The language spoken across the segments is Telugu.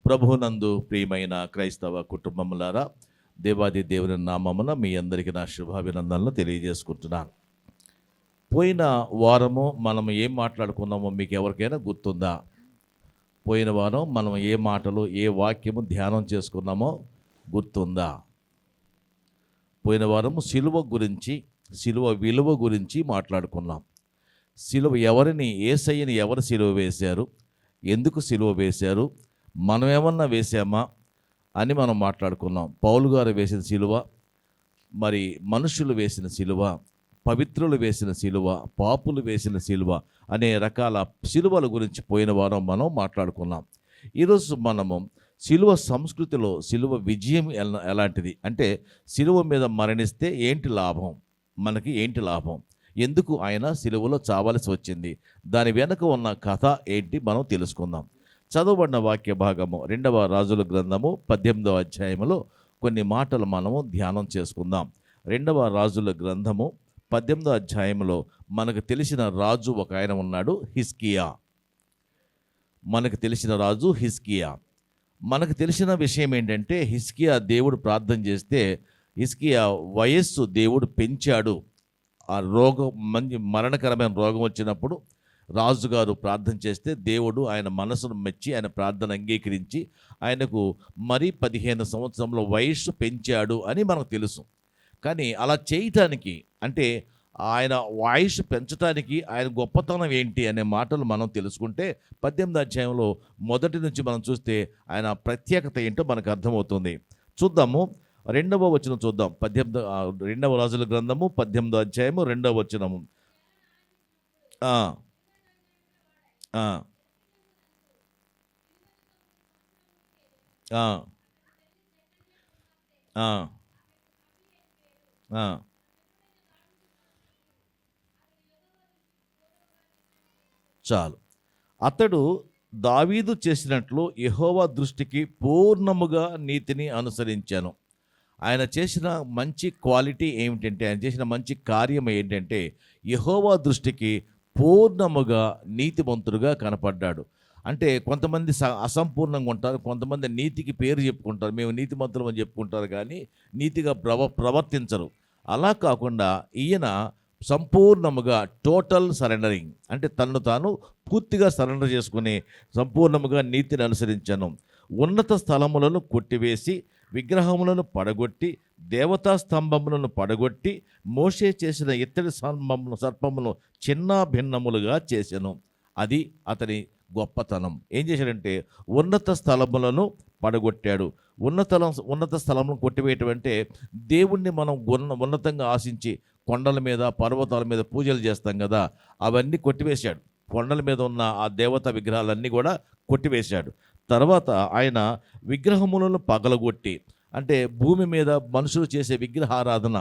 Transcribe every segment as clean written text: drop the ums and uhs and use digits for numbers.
ప్రభువునందు ప్రియమైన క్రైస్తవ కుటుంబములారా, దేవాది దేవుని నామమున మీ అందరికీ నా శుభాభినందనలు తెలియజేసుకుంటున్నాను. పోయిన వారము మనం ఏం మాట్లాడుకున్నామో మీకు ఎవరికైనా గుర్తుందా? పోయిన వారం మనం ఏ మాటలు, ఏ వాక్యము ధ్యానం చేసుకున్నామో గుర్తుందా? పోయిన వారము సిలువ గురించి, సిలువ విలువ గురించి మాట్లాడుకున్నాం. సిలువ ఎవరిని, యేసయ్యని ఎవరు సిలువ వేశారు, ఎందుకు సిలువ వేశారు, మనం ఏమన్నా వేసామా అని మనం మాట్లాడుకున్నాం. పౌలు గారు వేసిన సిలువ, మరి మనుషులు వేసిన సిలువ, పవిత్రులు వేసిన సిలువ, పాపులు వేసిన సిలువ అనే రకాల సిలువల గురించి పోయిన వారం మనం మాట్లాడుకున్నాం. ఈరోజు మనము సిలువ సంస్కృతిలో సిలువ విజయం ఎలాంటిది, అంటే సిలువ మీద మరణిస్తే ఏంటి లాభం, మనకి ఏంటి లాభం, ఎందుకు ఆయన సిలువలో చావాల్సి వచ్చింది, దాని వెనుక ఉన్న కథ ఏంటి మనం తెలుసుకుందాం. చదవబడిన వాక్య భాగము 2వ రాజుల గ్రంథము 18వ అధ్యాయములో కొన్ని మాటలు మనము ధ్యానం చేసుకుందాం. 2వ రాజుల గ్రంథము 18వ అధ్యాయంలో మనకు తెలిసిన రాజు ఒక ఆయన ఉన్నాడు, హిజ్కియా. మనకు తెలిసిన రాజు హిజ్కియా. మనకు తెలిసిన విషయం ఏంటంటే, హిజ్కియా దేవుడు ప్రార్థన చేస్తే హిజ్కియా వయస్సు దేవుడు పెంచాడు. ఆ రోగం, మంచి మరణకరమైన రోగం వచ్చినప్పుడు రాజుగారు ప్రార్థన చేస్తే దేవుడు ఆయన మనసును మెచ్చి ఆయన ప్రార్థన అంగీకరించి ఆయనకు మరీ 15 సంవత్సరంలో వయస్సు పెంచాడు అని మనకు తెలుసు. కానీ అలా చేయటానికి, అంటే ఆయన వయస్సు పెంచడానికి ఆయన గొప్పతనం ఏంటి అనే మాటలు మనం తెలుసుకుంటే 18వ అధ్యాయంలో మొదటి నుంచి మనం చూస్తే ఆయన ప్రత్యేకత ఏంటో మనకు అర్థమవుతుంది. చూద్దాము, 2వ వచనం చూద్దాం. 2వ రాజుల గ్రంథము 18వ అధ్యాయము 2వ వచనము. చాలు. అతడు దావీదు చేసినట్లు యెహోవా దృష్టికి పూర్ణముగా నీతిని అనుసరించాను. ఆయన చేసిన మంచి క్వాలిటీ ఏమిటంటే, ఆయన చేసిన మంచి కార్యం ఏంటంటే, యెహోవా దృష్టికి పూర్ణముగా నీతిమంతుడుగా కనపడ్డాడు. అంటే కొంతమంది అసంపూర్ణంగా ఉంటారు, కొంతమంది నీతికి పేరు చెప్పుకుంటారు, మేము నీతిమంతులం అని చెప్పుకుంటారు, కానీ నీతిగా ప్రవర్తించరు. అలా కాకుండా ఈయన సంపూర్ణముగా, టోటల్ సరెండరింగ్, అంటే తనను తాను పూర్తిగా సరెండర్ చేసుకుని సంపూర్ణముగా నీతిని అనుసరించను. ఉన్నత స్థలములను కొట్టివేసి విగ్రహములను పడగొట్టి దేవతా స్తంభములను పడగొట్టి మోషే చేసిన ఇత్తడి సర్పమును చిన్న భిన్నములుగా చేసెను. అది అతని గొప్పతనం. ఏం చేశాడంటే ఉన్నత స్థలములను పడగొట్టాడు. ఉన్నత స్థలములను కొట్టివేయటం అంటే దేవుణ్ణి మనం ఉన్నతంగా ఆశించి కొండల మీద, పర్వతాల మీద పూజలు చేస్తాం కదా, అవన్నీ కొట్టివేశాడు. కొండల మీద ఉన్న ఆ దేవతా విగ్రహాలన్నీ కూడా కొట్టివేశాడు. తర్వాత ఆయన విగ్రహములను పగలగొట్టి, అంటే భూమి మీద మనుషులు చేసే విగ్రహారాధన,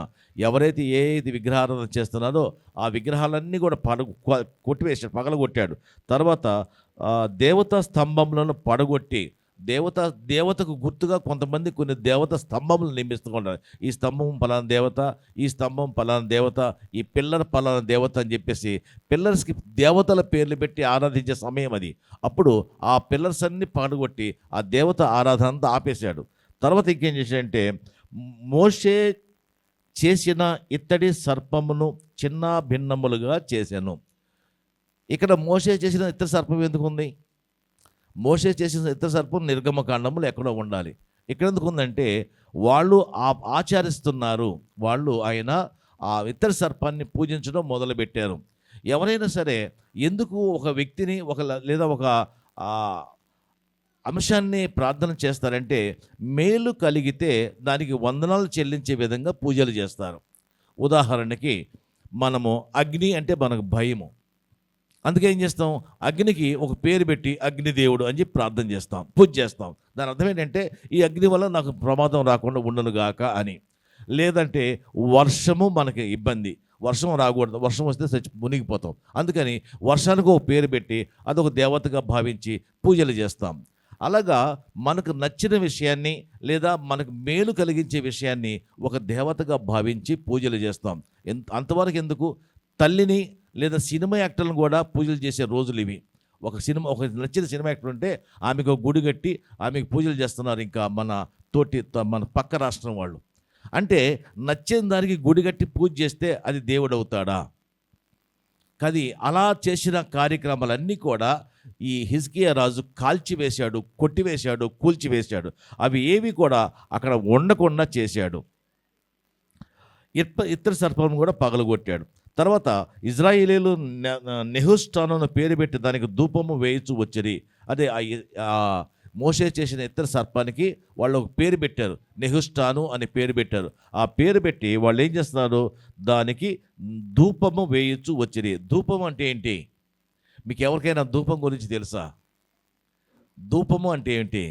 ఎవరైతే ఏది విగ్రహారాధన చేస్తున్నారో ఆ విగ్రహాలన్నీ కూడా కొట్టివేశాడు, పగలగొట్టాడు. తర్వాత దేవతా స్తంభములను పడగొట్టి, దేవతకు గుర్తుగా కొంతమంది కొన్ని దేవత స్తంభములు నిర్మిస్తుంటారు. ఈ స్తంభం పలానా దేవత, ఈ స్తంభం పలానా దేవత, ఈ పిల్లర్ పలానా దేవత అని చెప్పేసి పిల్లర్స్కి దేవతల పేర్లు పెట్టి ఆరాధించే సమయం అది. అప్పుడు ఆ పిల్లర్స్ అన్ని పడగొట్టి ఆ దేవత ఆరాధన అంతా ఆపేశాడు. తర్వాత ఇంకేం చేశాడంటే, మోషే చేసిన ఇత్తడి సర్పమును చిన్న భిన్నములుగా చేశాను. ఇక్కడ మోషే చేసిన ఇత్తడి సర్పం ఎందుకు ఉంది? మోషే చేసిన ఇత్తడి సర్పం నిర్గమకాండములు ఎక్కడో ఉండాలి. ఇక్కడ ఎందుకు ఉందంటే, వాళ్ళు ఆచరిస్తున్నారు, వాళ్ళు ఆయన ఆ ఇత్తడి సర్పాన్ని పూజించడం మొదలుపెట్టారు. ఎవరైనా సరే ఎందుకు ఒక వ్యక్తిని లేదా ఒక అంశాన్ని ప్రార్థన చేస్తారంటే, మేలు కలిగితే దానికి వందనాలు చెల్లించే విధంగా పూజలు చేస్తారు. ఉదాహరణకి మనము అగ్ని అంటే మనకు భయము, అందుకే ఏం చేస్తాం, అగ్నికి ఒక పేరు పెట్టి అగ్నిదేవుడు అని చెప్పి ప్రార్థన చేస్తాం, పూజ చేస్తాం. దాని అర్థం ఏంటంటే, ఈ అగ్ని వల్ల నాకు ప్రమాదం రాకుండా ఉండనుగాక అని. లేదంటే వర్షము మనకి ఇబ్బంది, వర్షం రాకూడదు, వర్షం వస్తే మునిగిపోతాం, అందుకని వర్షానికి ఒక పేరు పెట్టి అదొక దేవతగా భావించి పూజలు చేస్తాం. అలాగా మనకు నచ్చిన విషయాన్ని లేదా మనకు మేలు కలిగించే విషయాన్ని ఒక దేవతగా భావించి పూజలు చేస్తాం. అంతవరకు ఎందుకు, తల్లిని లేదా సినిమా యాక్టర్లను కూడా పూజలు చేసే రోజులు ఇవి. ఒక నచ్చిన సినిమా యాక్టర్ ఉంటే ఆమెకు ఒక గుడి కట్టి ఆమెకు పూజలు చేస్తున్నారు ఇంకా మన పక్క రాష్ట్రం వాళ్ళు. అంటే నచ్చిన దానికి గుడి కట్టి పూజ చేస్తే అది దేవుడు అవుతాడా? కది అలా చేసిన కార్యక్రమాలన్నీ కూడా ఈ హిజ్కియా రాజు కాల్చివేశాడు, కొట్టివేశాడు, కూల్చివేశాడు. అవి ఏవి కూడా అక్కడ ఉండకుండా చేశాడు. ఇత్తడి సర్పం కూడా పగలగొట్టాడు. తర్వాత ఇజ్రాయేలీలు నెహుష్టాను పేరు పెట్టి దానికి ధూపము వేయిచు వచ్చిరి. అదే మోషే చేసిన ఇత్తడి సర్పానికి వాళ్ళు ఒక పేరు పెట్టారు, నెహుష్టాను అని పేరు పెట్టారు. ఆ పేరు పెట్టి వాళ్ళు ఏం చేస్తున్నారు, దానికి ధూపము వేయచ్చు వచ్చిరి. ధూపం అంటే ఏంటి? మీకు ఎవరికైనా ధూపం గురించి తెలుసా? ధూపము అంటే ఏంటి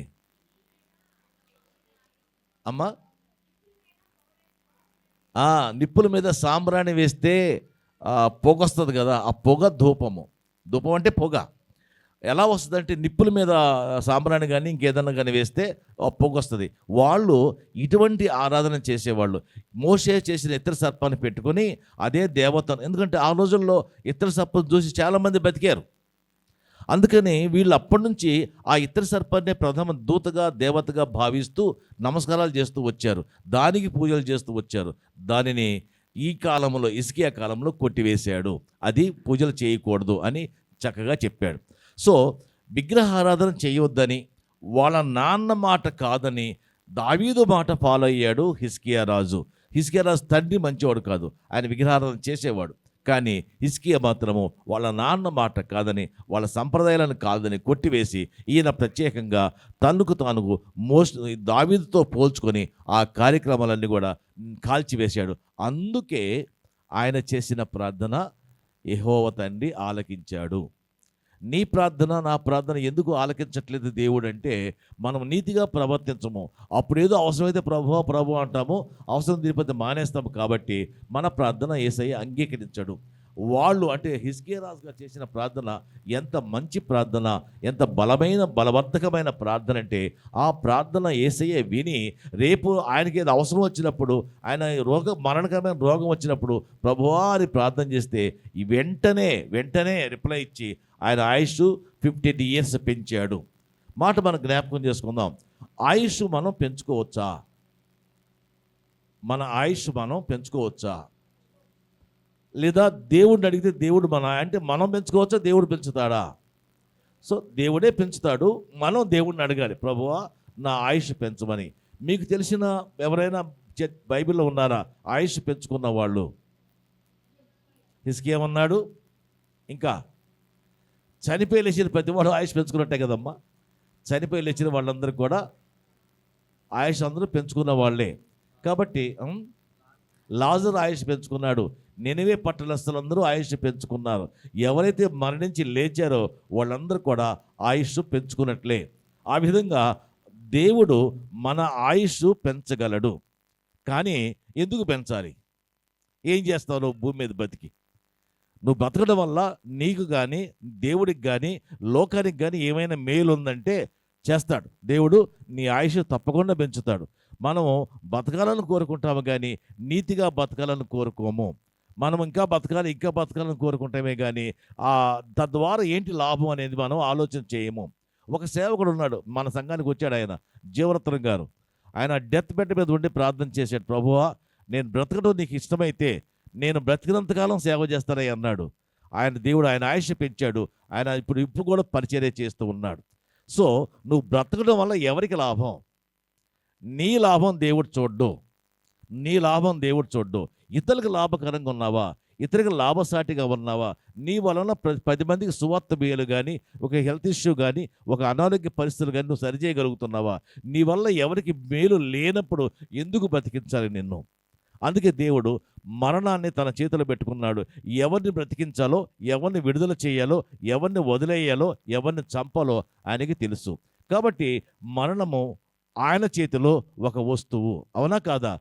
అమ్మా? నిప్పుల మీద సాంబ్రాణి వేస్తే పొగ వస్తుంది కదా, ఆ పొగ ధూపము. ధూపం అంటే పొగ. ఎలా వస్తుందంటే నిప్పుల మీద సాంబ్రాణి కానీ ఇంకేదన్నా కానీ వేస్తే ఆ పొగ వస్తుంది. వాళ్ళు ఇటువంటి ఆరాధన చేసేవాళ్ళు. మోషే చేసిన ఇత్తడి సర్పాన్ని పెట్టుకొని అదే దేవతను, ఎందుకంటే ఆ రోజుల్లో ఇత్తడి సర్పం చూసి చాలామంది బతికారు. అందుకని వీళ్ళు అప్పటి నుంచి ఆ ఇత్తడి సర్పాన్నే ప్రథమ దూతగా దేవతగా భావిస్తూ నమస్కారాలు చేస్తూ వచ్చారు, దానికి పూజలు చేస్తూ వచ్చారు. దానిని ఈ కాలంలో హిజ్కియా కాలంలో కొట్టివేశాడు. అది పూజలు చేయకూడదు అని చక్కగా చెప్పాడు. సో విగ్రహారాధన చేయవద్దని, వాళ్ళ నాన్న మాట కాదని దావీదు మాట ఫాలో అయ్యాడు హిజ్కియా రాజు. హిజ్కియా రాజు తండ్రి మంచివాడు కాదు, ఆయన విగ్రహారాధన చేసేవాడు. కానీ హిజ్కియా మాత్రము వాళ్ళ నాన్న మాట కాదని, వాళ్ళ సంప్రదాయాలను కాదని కొట్టివేసి ఈయన ప్రత్యేకంగా తనకు తాను దావీదుతో పోల్చుకొని ఆ కార్యక్రమాలన్నీ కూడా కాల్చివేశాడు. అందుకే ఆయన చేసిన ప్రార్థన యెహోవా తండ్రి ఆలకించాడు. నీ ప్రార్థన నా ప్రార్థన ఎందుకు ఆలకించట్లేదు దేవుడు అంటే, మనం నీతిగా ప్రవర్తించము. అప్పుడేదో అవసరమైతే ప్రభు అంటాము, అవసరం తీరిపోతే మానేస్తాము. కాబట్టి మన ప్రార్థన యేసయ్య అంగీకరించడు. వాళ్ళు అంటే హిజ్కియా రాజుగా చేసిన ప్రార్థన ఎంత మంచి ప్రార్థన, ఎంత బలవర్ధకమైన ప్రార్థన అంటే, ఆ ప్రార్థన యేసయ్య విని రేపు ఆయనకి ఏదో అవసరం వచ్చినప్పుడు, ఆయన మరణకరమైన రోగం వచ్చినప్పుడు ప్రభువా అని ప్రార్థన చేస్తే ఈ వెంటనే రిప్లై ఇచ్చి ఆయన ఆయుష్ 15 years పెంచాడు. మాట మనం జ్ఞాపకం చేసుకుందాం. ఆయుష్ మనం పెంచుకోవచ్చా? మన ఆయుష్ మనం పెంచుకోవచ్చా? లేదా దేవుడిని అడిగితే దేవుడు అంటే మనం పెంచుకోవచ్చా, దేవుడు పెంచుతాడా? సో దేవుడే పెంచుతాడు. మనం దేవుడిని అడగాలి, ప్రభువా నా ఆయుష్ పెంచమని. మీకు తెలిసిన ఎవరైనా బైబిల్లో ఉన్నారా ఆయుష్ పెంచుకున్న వాళ్ళు? హిజ్కియా ఉన్నాడు. ఇంకా చనిపోయి లేచిన ప్రతి వాడు ఆయుష్ పెంచుకున్నట్టే కదమ్మా. చనిపోయి లేచిన వాళ్ళందరూ కూడా ఆయుష్ అందరూ పెంచుకున్న వాళ్ళే. కాబట్టి లాజరు ఆయుష్ పెంచుకున్నాడు. నినివే పట్టణస్థులందరూ ఆయుష్ పెంచుకున్నారు. ఎవరైతే మరణించి లేచారో వాళ్ళందరూ కూడా ఆయుష్ పెంచుకున్నట్లే. ఆ విధంగా దేవుడు మన ఆయుష్ పెంచగలడు. కానీ ఎందుకు పెంచాలి? ఏం చేస్తావు నువ్వు భూమి మీద బతికి? నువ్వు బతకడం వల్ల నీకు కానీ దేవుడికి కానీ లోకానికి కానీ ఏమైనా మేలు ఉందంటే చేస్తాడు దేవుడు. నీ ఆయుష్ తప్పకుండా పెంచుతాడు. మనము బతకాలను కోరుకుంటాము కానీ నీతిగా బతకాలను కోరుకోము. మనం ఇంకా బతకాలని కోరుకుంటామే కానీ తద్వారా ఏంటి లాభం అనేది మనం ఆలోచన చేయము. ఒక సేవకుడు ఉన్నాడు, మన సంఘానికి వచ్చాడు, ఆయన జీవరత్నం గారు. ఆయన డెత్ బెడ్ మీద ఉండి ప్రార్థన చేశాడు, ప్రభువా నేను బ్రతకడం నీకు ఇష్టమైతే నేను బ్రతికినంతకాలం సేవ చేస్తానని అన్నాడు. దేవుడు ఆయన ఆయుష్ పెంచాడు. ఆయన ఇప్పుడు కూడా పరిచర్య చేస్తూ ఉన్నాడు. సో నువ్వు బ్రతకడం వల్ల ఎవరికి లాభం? నీ లాభం దేవుడు చూడ్డు. ఇతరులకు లాభకరంగా ఉన్నావా? ఇతరులకు లాభసాటిగా ఉన్నావా? నీ వలన 10 మందికి సువార్త మేలు కానీ, ఒక హెల్త్ ఇష్యూ కానీ, ఒక అనారోగ్య పరిస్థితులు కానీ నువ్వు సరిచేయగలుగుతున్నావా? నీ వల్ల ఎవరికి మేలు లేనప్పుడు ఎందుకు బతికించాలి నిన్ను? అందుకే దేవుడు మరణాన్ని తన చేతిలో పెట్టుకున్నాడు. ఎవరిని బ్రతికించాలో, ఎవరిని విడుదల చేయాలో, ఎవరిని వదిలేయాలో, ఎవరిని చంపాలో ఆయనకి తెలుసు. కాబట్టి మరణము ఆయన చేతిలో ఒక వస్తువు, అవునా కాదా?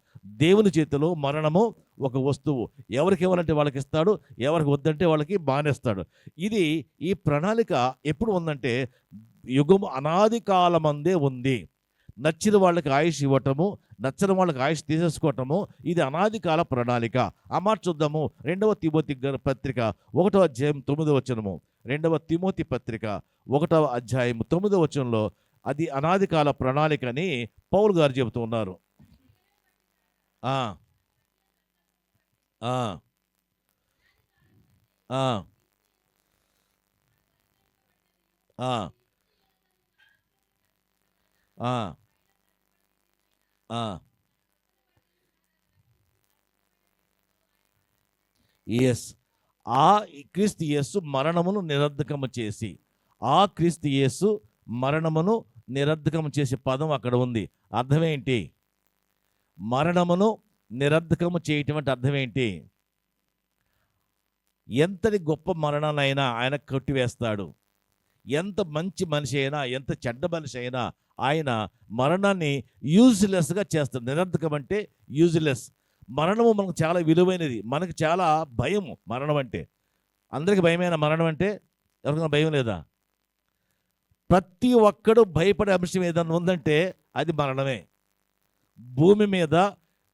దేవుని చేతిలో మరణము ఒక వస్తువు. ఎవరికి ఇవ్వాలంటే వాళ్ళకి ఇస్తాడు, ఎవరికి వద్దంటే వాళ్ళకి బానేస్తాడు. ఈ ప్రణాళిక ఎప్పుడు ఉందంటే అనాది కాలమందే ఉంది. నచ్చిన వాళ్ళకి ఆయుష్ ఇవ్వటము, నచ్చని వాళ్ళకి ఆయుష్ తీసేసుకోవటము, ఇది అనాది కాల ప్రణాళిక. ఆ మాట చూద్దాము. 2వ తిమోతి పత్రిక 1వ అధ్యాయం 9వ వచనము. 2వ తిమోతి పత్రిక 1వ అధ్యాయం 9వ వచనంలో అది అనాది కాల ప్రణాళిక అని పౌలు గారు చెబుతూ ఉన్నారు. ఆ, ఆ, ఆ, ఆ, ఆ, ఆ. ఎస్. ఆ క్రీస్తు యేసు మరణమును నిరర్ధకము చేసి, ఆ క్రీస్తు యేసు మరణమును నిరర్ధకము చేసే పదం అక్కడ ఉంది. అర్థం ఏంటి? మరణమును నిరర్ధకము చేయటం అంటే అర్థం ఏంటి? ఎంతటి గొప్ప మరణాలైనా ఆయన కొట్టివేస్తాడు. ఎంత మంచి మనిషి అయినా, ఎంత చెడ్డ మనిషి అయినా ఆయన మరణాన్ని యూజ్లెస్గా చేస్తాడు. నిరర్ధకం అంటే యూజ్లెస్. మరణము మనకు చాలా విలువైనది. మనకు చాలా భయము మరణం అంటే. అందరికీ భయమైన మరణం అంటే? ఎవరికైనా భయం లేదా? ప్రతి ఒక్కడు భయపడే అంశం ఏదన్నా ఉందంటే అది మరణమే. భూమి మీద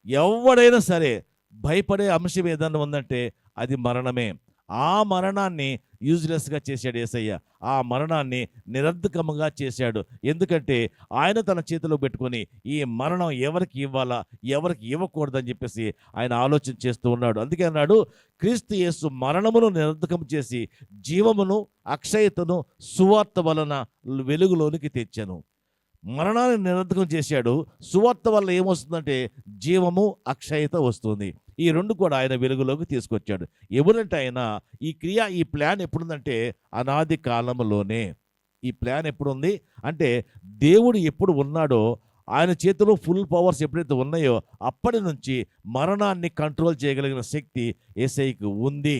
ఎవడైనా సరే భయపడే అంశం ఏదన్నా ఉందంటే అది మరణమే. ఆ మరణాన్ని యూజ్లెస్గా చేశాడు యేసయ్య. ఆ మరణాన్ని నిరర్ధకముగా చేశాడు. ఎందుకంటే ఆయన తన చేతిలో పెట్టుకొని ఈ మరణం ఎవరికి ఇవ్వాలా, ఎవరికి ఇవ్వకూడదని చెప్పేసి ఆయన ఆలోచన చేస్తూ ఉన్నాడు. అందుకే అన్నాడు, క్రీస్తు యేసు మరణమును నిరర్ధకం చేసి జీవమును అక్షయతను సువార్త వలన వెలుగులోనికి తెచ్చాను. మరణాన్ని నిరర్ధకం చేశాడు. సువార్త వల్ల ఏమొస్తుందంటే జీవము, అక్షయత వస్తుంది. ఈ రెండు కూడా ఆయన వెలుగులోకి తీసుకొచ్చాడు. ఎవరంటే ఆయన ఈ క్రియ, ఈ ప్లాన్ ఎప్పుడుందంటే అనాది కాలంలోనే. ఈ ప్లాన్ ఎప్పుడుంది అంటే దేవుడు ఎప్పుడు ఉన్నాడో, ఆయన చేతిలో ఫుల్ పవర్స్ ఎప్పుడైతే ఉన్నాయో అప్పటి నుంచి మరణాన్ని కంట్రోల్ చేయగలిగిన శక్తి యేసయ్యకు ఉంది.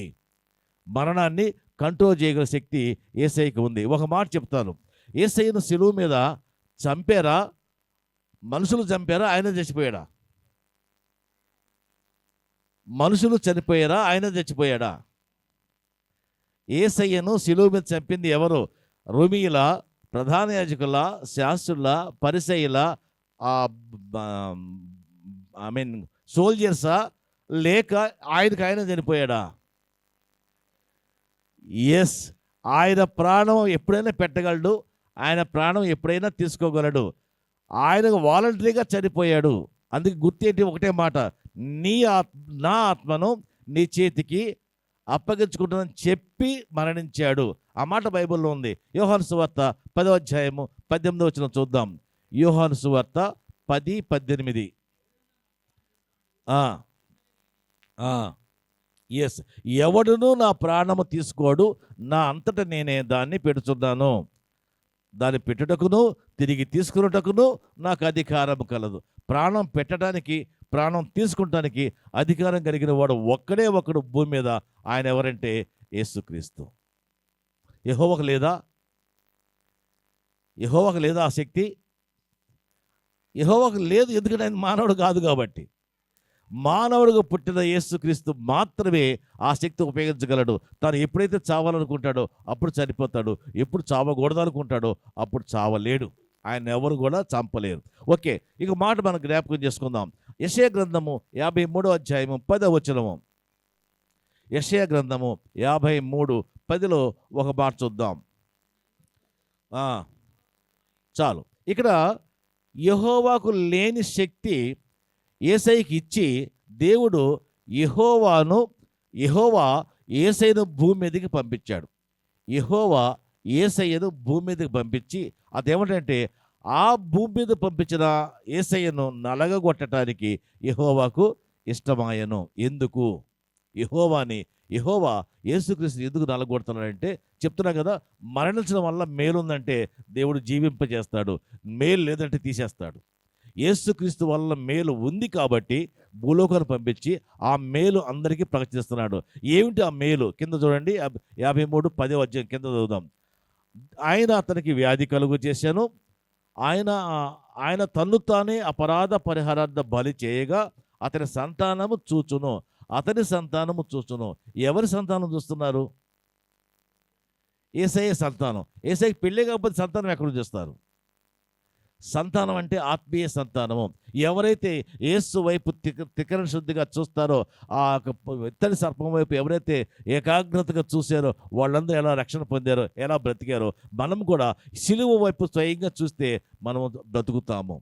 మరణాన్ని కంట్రోల్ చేయగలిగిన శక్తి యేసయ్యకు ఉంది. ఒక మాట చెప్తాను. యేసయ్యను శిలువ మీద చంపారా? మనుషులు చంపారా? ఆయన చచ్చిపోయాడా? మనుషులు చనిపోయారా? ఆయన చచ్చిపోయాడా? యేసయ్యను శిలువ మీద చంపింది ఎవరు? రోమీయుల, ప్రధాన యాజకుల, శాస్త్రుల, పరిసయ్యుల, సోల్జర్సా? లేక ఆయన చనిపోయాడా? ఎస్. ఆయన ప్రాణం ఎప్పుడైనా పెట్టగలడు. ఆయన ప్రాణం ఎప్పుడైనా తీసుకోగలడు. ఆయన వాలంటరీగా చనిపోయాడు. అందుకే గుర్తేంటి? ఒకటే మాట, నా ఆత్మను నీ చేతికి అప్పగించుకుంటానని చెప్పి మరణించాడు. ఆ మాట బైబిల్లో ఉంది. యోహాను సువార్త 10వ అధ్యాయము 18వ వచనం చూద్దాం. యోహాను సువార్త 10:18. ఎస్. ఎవడును నా ప్రాణము తీసుకోడు, నా అంతటా నేనే దాన్ని పెడుతున్నాను. దాన్ని పెట్టుటకును తిరిగి తీసుకున్నటకును నాకు అధికారం కలదు. ప్రాణం పెట్టడానికి, ప్రాణం తీసుకుంటానికి అధికారం కలిగిన వాడు ఒక్కడే ఒకడు భూమి మీద. ఆయన ఎవరంటే యేసుక్రీస్తు. యెహోవాకు లేదా? యెహోవాకు లేదా ఆ శక్తి? యెహోవాకు లేదు. ఎందుకంటే ఆయన మానవుడు కాదు కాబట్టి. మానవుడిగా పుట్టిన యేసుక్రీస్తు మాత్రమే ఆ శక్తి ఉపయోగించగలడు. తాను ఎప్పుడైతే చావాలనుకుంటాడో అప్పుడు చనిపోతాడు. ఎప్పుడు చావకూడదు అనుకుంటాడో అప్పుడు చావలేడు. ఆయన ఎవరు కూడా చంపలేరు. ఓకే, ఇక మాట మనం జ్ఞాపకం చేసుకుందాం. యెషయా గ్రంథము 53వ అధ్యాయము 10వ వచనము. యెషయా గ్రంథము 53:10లో ఒక మాట చూద్దాం. చాలు. ఇక్కడ యెహోవాకు లేని శక్తి యేసయ్యకి ఇచ్చి దేవుడు యెహోవా యేసయ్యను భూమి మీదకి పంపించాడు. యెహోవా యేసయ్యను భూమి మీదకి పంపించి అదేమిటంటే ఆ భూమి మీద పంపించిన యేసయ్యను నలగగొట్టడానికి యెహోవాకు ఇష్టమాయను. ఎందుకు? యెహోవా యేసుక్రీస్తు ఎందుకు నలగొడుతున్నాడంటే చెప్తున్నా కదా, మరణించడం వల్ల మేలుందంటే దేవుడు జీవింపజేస్తాడు, మేలు లేదంటే తీసేస్తాడు. యేసుక్రీస్తు వల్ల మేలు ఉంది కాబట్టి భూలోకాన్ని పంపించి ఆ మేలు అందరికీ ప్రకటిస్తున్నాడు. ఏమిటి ఆ మేలు? కింద చూడండి, 53:10 అధ్యాయం కింద చదువుదాం. ఆయన అతనికి వ్యాధి కలుగు చేశాను. ఆయన తన్ను తానే అపరాధ పరిహారార్థ బలి చేయగా అతని సంతానము చూచును. ఎవరి సంతానం చూస్తున్నారు? యేసయ్య సంతానం. యేసయ్యకి పెళ్ళి కాకపోతే సంతానం ఎక్కడ చూస్తారు? సంతానం అంటే ఆత్మీయ సంతానము. ఎవరైతే యేసు వైపు తికరణ శుద్ధిగా చూస్తారో, ఆ ఇత్తడి సర్పం వైపు ఎవరైతే ఏకాగ్రతగా చూశారో వాళ్ళందరూ ఎలా రక్షణ పొందారో, ఎలా బ్రతికారో, మనం కూడా సిలువ వైపు స్వయంగా చూస్తే మనం బ్రతుకుతాము.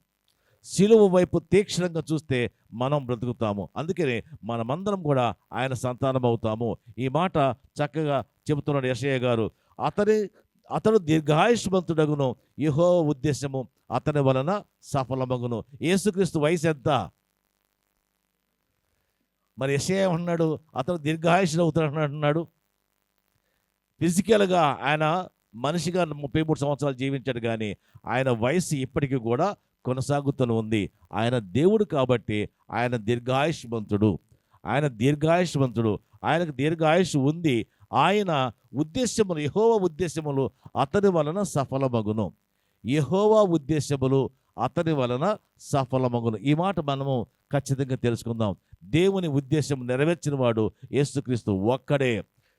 సిలువ వైపు తీక్షణంగా చూస్తే మనం బ్రతుకుతాము. అందుకనే మనమందరం కూడా ఆయన సంతానం అవుతాము. ఈ మాట చక్కగా చెబుతున్నాడు యెషయా గారు. అతడు దీర్ఘాయుష్మంతుడగును, యెహోవా ఉద్దేశము అతని వలన సఫలమగును. యేసుక్రీస్తు వయసు ఎంత? మరి యెషయా ఏమన్నాడు? అతడు దీర్ఘాయుష్యుడు అవుతాడు. ఫిజికల్గా ఆయన మనిషిగా 33 సంవత్సరాలు జీవించాడు, కానీ ఆయన వయసు ఇప్పటికీ కూడా కొనసాగుతూ ఉంది. ఆయన దేవుడు కాబట్టి ఆయన దీర్ఘాయుష్మంతుడు. ఆయనకు దీర్ఘాయుష్ ఉంది. ఆయన ఉద్దేశములు, యెహోవా ఉద్దేశములు అతని వలన సఫలమగును. యెహోవా ఉద్దేశములు అతని వలన సఫలమగును. ఈ మాట మనము ఖచ్చితంగా తెలుసుకుందాం. దేవుని ఉద్దేశం నెరవేర్చిన వాడు యేసుక్రీస్తు ఒక్కడే.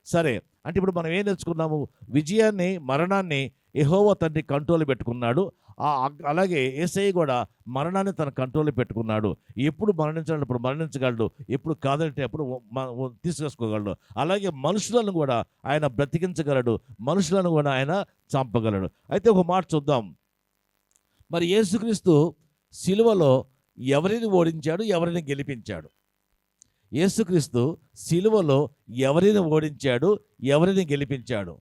సరే, అంటే ఇప్పుడు మనం ఏం నేర్చుకున్నాము? విజయాన్ని, మరణాన్ని యెహోవా తండ్రి కంట్రోల్ పెట్టుకున్నాడు. అలాగే యేసయ్య కూడా మరణాన్ని తన కంట్రోల్లో పెట్టుకున్నాడు. ఎప్పుడు మరణించాలప్పుడు మరణించగలడు, ఎప్పుడు కాదంటే అప్పుడు తీసుకొచ్చుకోగలడు. అలాగే మనుషులను కూడా ఆయన బ్రతికించగలడు, మనుషులను కూడా ఆయన చంపగలడు. అయితే ఒక మాట చూద్దాం. మరి యేసుక్రీస్తు సిలువలో ఎవరిని ఓడించాడు, ఎవరిని గెలిపించాడు? యేసుక్రీస్తు సిలువలో ఎవరిని ఓడించాడు, ఎవరిని గెలిపించాడు?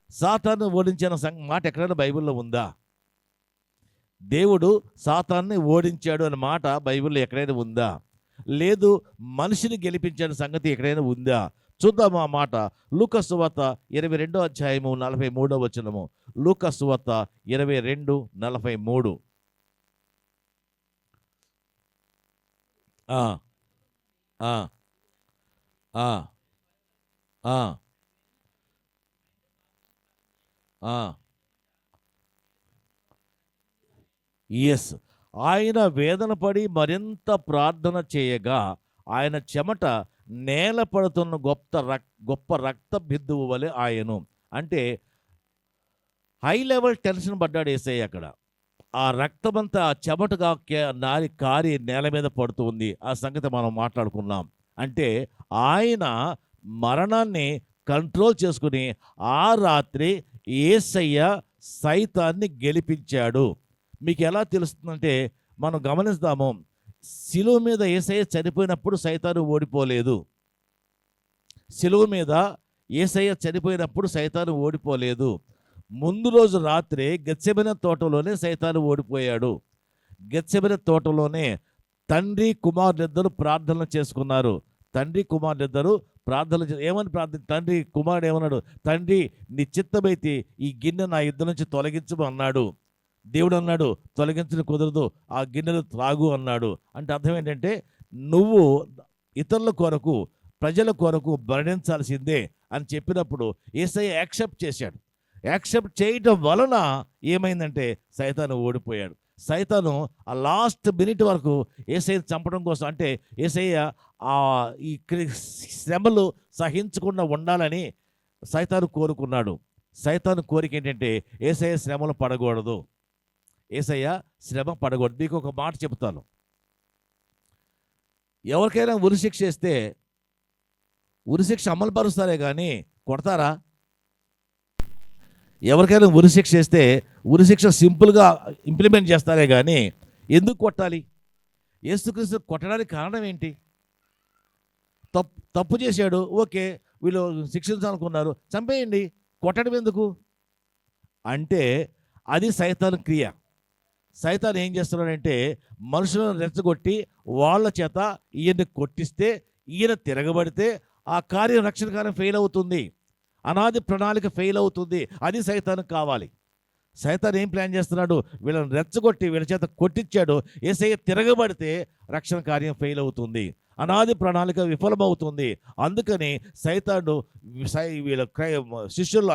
సాతాను ఓడించిన మాట ఎక్కడైనా బైబిల్లో ఉందా? దేవుడు సాతాన్ని ఓడించాడు అనే మాట బైబిల్లో ఎక్కడైనా ఉందా? లేదు. మనిషిని గెలిపించిన సంగతి ఎక్కడైనా ఉందా? చూద్దాము ఆ మాట. లూకా సువార్త 22వ అధ్యాయము 43వ వచనము. లూకా సువార్త 22:43. ఎస్, ఆయన వేదన పడి మరింత ప్రార్థన చేయగా ఆయన చెమట నేల పడుతున్న గొప్ప రక్త బిందువు వలె ఆయను. అంటే హై లెవెల్ టెన్షన్ పడ్డాడు యేసయ్య అక్కడ. ఆ రక్తమంతా చెమటగా నారి కారి నేల మీద పడుతూ ఉంది. ఆ సంగతి మనం మాట్లాడుకున్నాం. అంటే ఆయన మరణాన్ని కంట్రోల్ చేసుకుని ఆ రాత్రి యేసయ్య సైతాన్ని గెలిపించాడు. మీకు ఎలా తెలుస్తుందంటే మనం గమనిస్తాము. సిలువ మీద యేసయ్య చనిపోయినప్పుడు సైతాను ఓడిపోలేదు. సిలువ మీద యేసయ్య చనిపోయినప్పుడు సైతాను ఓడిపోలేదు. ముందు రోజు రాత్రి గెత్సెమనే తోటలోనే సైతాను ఓడిపోయాడు. గెత్సెమనే తోటలోనే తండ్రి కుమారులిద్దరూ ప్రార్థనలు చేసుకున్నారు. తండ్రి కుమారులిద్దరూ ఏమని తండ్రి కుమారుడు ఏమన్నాడు? తండ్రి, నీ చిత్తమైతే ఈ గిన్నె నా యుద్ధ నుంచి తొలగించము అన్నాడు. దేవుడు అన్నాడు, తొలగించడం కుదరదు, ఆ గిన్నెలు త్రాగు అన్నాడు. అంటే అర్థం ఏంటంటే, నువ్వు ఇతరుల కొరకు, ప్రజల కొరకు మరణించాల్సిందే అని చెప్పినప్పుడు యేసయ్య యాక్సెప్ట్ చేశాడు. యాక్సెప్ట్ చేయటం వలన ఏమైందంటే సైతాను ఓడిపోయాడు. సైతాను ఆ లాస్ట్ మినిట్ వరకు యేసయ్యను చంపడం కోసం, అంటే యేసయ్య ఈ శ్రమలు సహించకుండా ఉండాలని సైతాను కోరుకున్నాడు. సైతాను కోరిక ఏంటంటే యేసయ్య శ్రమలు పడకూడదు, యేసయ్య శ్రమ పడకూడదు. మీకు ఒక మాట చెబుతాను. ఎవరికైనా ఉరిశిక్ష వేస్తే ఉరిశిక్ష అమలు పరుస్తారే కానీ కొడతారా? ఎవరికైనా ఉరిశిక్ష వేస్తే ఉరిశిక్ష సింపుల్గా ఇంప్లిమెంట్ చేస్తారే కానీ ఎందుకు కొట్టాలి? యేసుక్రీస్తు కొట్టడానికి కారణం ఏంటి? తప్పు చేశాడు, ఓకే, వీళ్ళు శిక్షించాలనుకున్నారు, చంపేయండి, కొట్టడం ఎందుకు అంటే అది సైతాను క్రియ. సైతాను ఏం చేస్తున్నాడంటే మనుషులను రెచ్చగొట్టి వాళ్ళ చేత ఈయన్ని కొట్టిస్తే, ఈయన తిరగబడితే ఆ కార్యం, రక్షణ కార్యం ఫెయిల్ అవుతుంది, అనాది ప్రణాళిక ఫెయిల్ అవుతుంది. అది సైతాను కావాలి. సైతాను ఏం ప్లాన్ చేస్తున్నాడు? వీళ్ళని రెచ్చగొట్టి వీళ్ళ చేత కొట్టించాడు. యేసయ్య తిరగబడితే రక్షణ కార్యం ఫెయిల్ అవుతుంది, అనాది ప్రణాళిక విఫలమవుతుంది. అందుకని సైతాను వీళ్ళ శిష్యుల్లో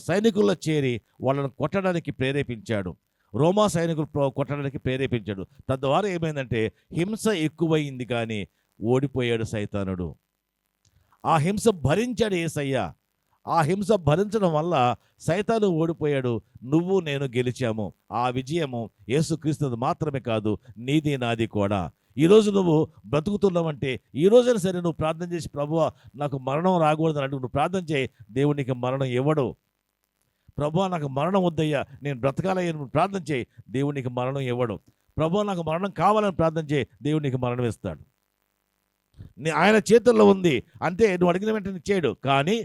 సైనికుల్లో చేరి వాళ్ళని కొట్టడానికి ప్రేరేపించాడు. రోమా సైనికులు కొట్టడానికి ప్రేరేపించాడు. తద్వారా ఏమైందంటే హింస ఎక్కువైంది, కానీ ఓడిపోయాడు సైతానుడు. ఆ హింస భరించాడు యేసయ్య. ఆ హింస భరించడం వల్ల సైతాను ఓడిపోయాడు, నువ్వు నేను గెలిచాము. ఆ విజయము యేసుక్రీస్తుది మాత్రమే కాదు, నీది నాది కూడా. ఈరోజు నువ్వు బ్రతుకుతున్నావంటే ఈ రోజైనా సరే నువ్వు ప్రార్థన చేసి, ప్రభువా నాకు మరణం రాకూడదని అంటే నువ్వు ప్రార్థన చేయి, దేవుడు నీకు మరణం ఇవ్వడు. ప్రభువా నాకు మరణం వద్దయ్యా, నేను బ్రతకాలయ్యా నువ్వు ప్రార్థన చేయి, దేవుడు నీకు మరణం ఇవ్వడు. ప్రభువా నాకు మరణం కావాలని ప్రార్థన చేయి, దేవుడు నీకు మరణం ఇస్తాడు. ఆయన చేతుల్లో ఉంది అంటే నువ్వు అడిగిన వెంటనే చేయడు. కానీ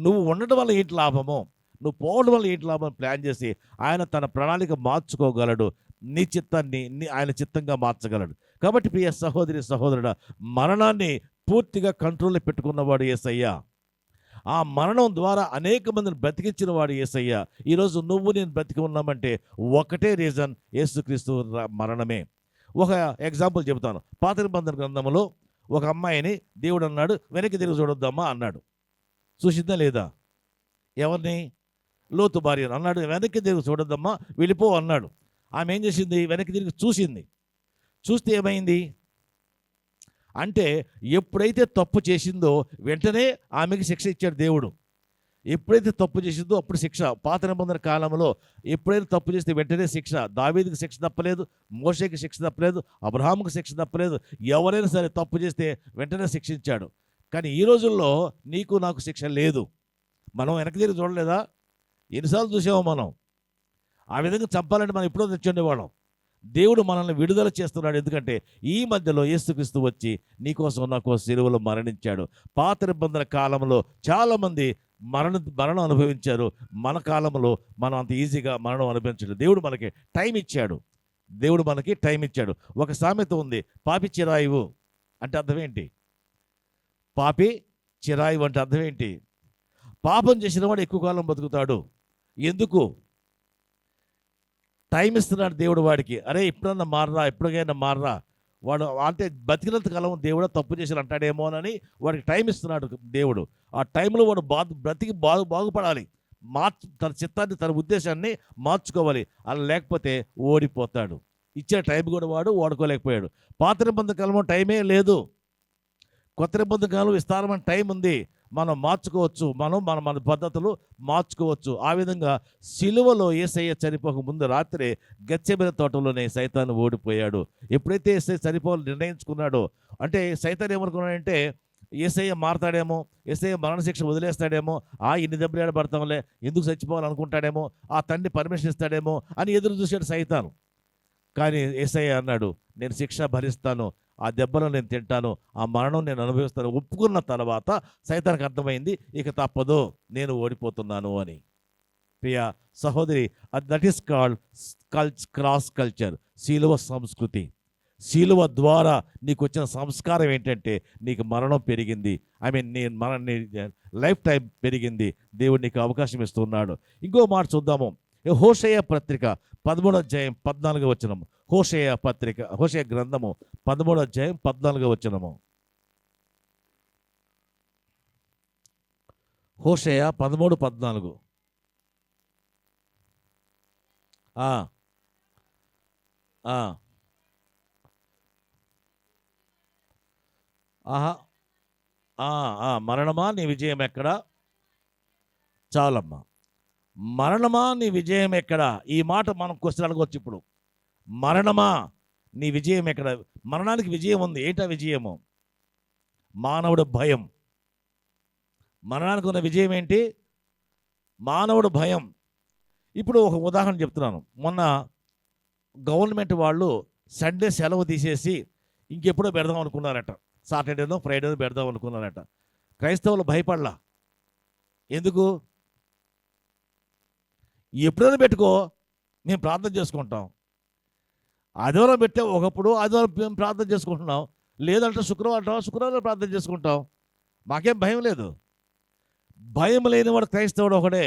నువ్వు ఉండడం వల్ల ఏంటి లాభము, నువ్వు పోవడం వల్ల ఏంటి లాభం ప్లాన్ చేసి ఆయన తన ప్రణాళిక మార్చుకోగలడు. నీ చిత్తాన్ని ఆయన చిత్తంగా మార్చగలడు. కాబట్టి ప్రియ సహోదరి సహోదరుడా, మరణాన్ని పూర్తిగా కంట్రోల్లో పెట్టుకున్నవాడు యేసయ్య. ఆ మరణం ద్వారా అనేక మందిని బ్రతికించిన వాడు యేసయ్య. ఈరోజు నువ్వు నేను బ్రతికి ఉన్నామంటే ఒకటే రీజన్, యేసుక్రీస్తు మరణమే. ఒక ఎగ్జాంపుల్ చెబుతాను. పాత నిబంధన గ్రంథంలో ఒక అమ్మాయిని దేవుడు అన్నాడు, వెనక్కి తిరిగి చూడొద్దమ్మా అన్నాడు. చూసిందా లేదా? ఎవరిని? లోతు భార్యను అన్నాడు, వెనక్కి తిరిగి చూడొద్దమ్మా, వెళ్ళిపో అన్నాడు. ఆమె ఏం చేసింది? వెనక్కి తిరిగి చూసింది. చూస్తే ఏమైంది అంటే, ఎప్పుడైతే తప్పు చేసిందో వెంటనే ఆమెకి శిక్ష ఇచ్చాడు దేవుడు. ఎప్పుడైతే తప్పు చేసిందో అప్పుడు శిక్ష. పాత నిబంధన కాలంలో ఎప్పుడైతే తప్పు చేస్తే వెంటనే శిక్ష. దావీదుకి శిక్ష తప్పలేదు, మోషేకి శిక్ష తప్పలేదు, అబ్రహాముకి శిక్ష తప్పలేదు. ఎవరైనా సరే తప్పు చేస్తే వెంటనే శిక్షించాడు. కానీ ఈ రోజుల్లో నీకు నాకు శిక్ష లేదు. మనం వెనక్కి తిరిగి చూడలేదా? ఎన్నిసార్లు చూసామో మనం. ఆ విధంగా చంపాలంటే మనం ఎప్పుడో తెచ్చుండేవాళ్ళం. దేవుడు మనల్ని విడుదల చేస్తున్నాడు. ఎందుకంటే ఈ మధ్యలో యేసుక్రీస్తు వచ్చి నీకోసం నాకోసం సిలువలో మరణించాడు. పాత నిబంధన కాలంలో చాలామంది మరణం అనుభవించారు. మన కాలంలో మనం అంత ఈజీగా మరణం అనుభవించలేదు. దేవుడు మనకి టైం ఇచ్చాడు. దేవుడు మనకి టైం ఇచ్చాడు. ఒక సామెత ఉంది, పాపి చిరాయువు అంటే అర్థం ఏంటి? పాపి చిరాయువు అంటే అర్థం ఏంటి? పాపం చేసిన వాడు ఎక్కువ కాలం బతుకుతాడు. ఎందుకు? టైం ఇస్తున్నాడు దేవుడు వాడికి. అరే ఎప్పుడన్నా మారరా, ఎప్పటికైనా మారరా. వాడు అంటే బతికినంత కాలం దేవుడు తప్పు చేసి అంటాడేమోనని వాడికి టైం ఇస్తున్నాడు దేవుడు. ఆ టైంలో వాడు బ్రతికి బాగుపడాలి, తన చిత్తాన్ని తన ఉద్దేశాన్ని మార్చుకోవాలి. అలా లేకపోతే ఓడిపోతాడు. ఇచ్చిన టైం కూడా వాడు వాడుకోలేకపోయాడు. పాత నిబంధన కాలంలో టైమే లేదు. కొత్త నిబంధన కాలంలో విస్తారమైన టైం ఉంది. మనం మార్చుకోవచ్చు, మన పద్ధతులు మార్చుకోవచ్చు. ఆ విధంగా సిలువలో యేసయ్య చనిపోక ముందు రాత్రే గెత్సేమనే తోటలోనే సైతాను ఓడిపోయాడు. ఎప్పుడైతే యేసయ్య చనిపోవాలని నిర్ణయించుకున్నాడో, అంటే సైతాను ఏమనుకున్నాడంటే యేసయ్య మారతాడేమో, యేసయ్య మరణశిక్ష వదిలేస్తాడేమో, ఇన్ని దెబ్బలు పడతాంలే, ఎందుకు చచ్చిపోవాలనుకుంటాడేమో, ఆ తండ్రి పర్మిషన్ ఇస్తాడేమో అని ఎదురు చూశాడు సైతాను. కానీ యేసయ్య అన్నాడు, నేను శిక్ష భరిస్తాను, ఆ దెబ్బను నేను తింటాను, ఆ మరణం నేను అనుభవిస్తాను. ఒప్పుకున్న తర్వాత సైతానికి అర్థమైంది, ఇక తప్పదు, నేను ఓడిపోతున్నాను అని. ప్రియ సహోదరి, that is called cross culture, శిలువ సంస్కృతి. శిలువ ద్వారా నీకు వచ్చిన సంస్కారం ఏంటంటే నీకు మరణం పెరిగింది. నీ లైఫ్ టైం పెరిగింది. దేవుడు నీకు అవకాశం ఇస్తున్నాడు. ఇంకో మాట చూద్దాము. హోషేయ పత్రిక 13వ అధ్యాయం 14వ వచనము. హోషేయ గ్రంథము 13వ అధ్యాయం 14వ వచనము. హోషేయ 13:14. మరణమా నీ విజయం ఎక్కడ? చాలమ్మా. మరణమా నీ విజయం ఎక్కడ? ఈ మాట మనం క్వశ్చన్ అడగవచ్చు ఇప్పుడు. మరణమా నీ విజయం ఎక్కడ? మరణానికి విజయం ఉంది. ఏంటా విజయము? మానవుడు భయం. మరణానికి ఉన్న విజయం ఏంటి? మానవుడు భయం. ఇప్పుడు ఒక ఉదాహరణ చెప్తున్నాను. మొన్న గవర్నమెంట్ వాళ్ళు సండే సెలవు తీసేసి ఇంకెప్పుడో పెడదాం అనుకున్నారట. సాటర్డేనో ఫ్రైడేనో పెడదాం అనుకున్నారట. క్రైస్తవులు భయపడలా. ఎందుకు? ఎప్పుడైనా పెట్టుకో, మేము ప్రార్థన చేసుకుంటాం. ఆదివారం పెట్టే ఒకప్పుడు ఆదివారం మేము ప్రార్థన చేసుకుంటున్నాం. లేదంటే శుక్రవారం ప్రార్థన చేసుకుంటాం. మాకేం భయం లేదు. భయం లేనివాడు క్రైస్తవుడు ఒకడే.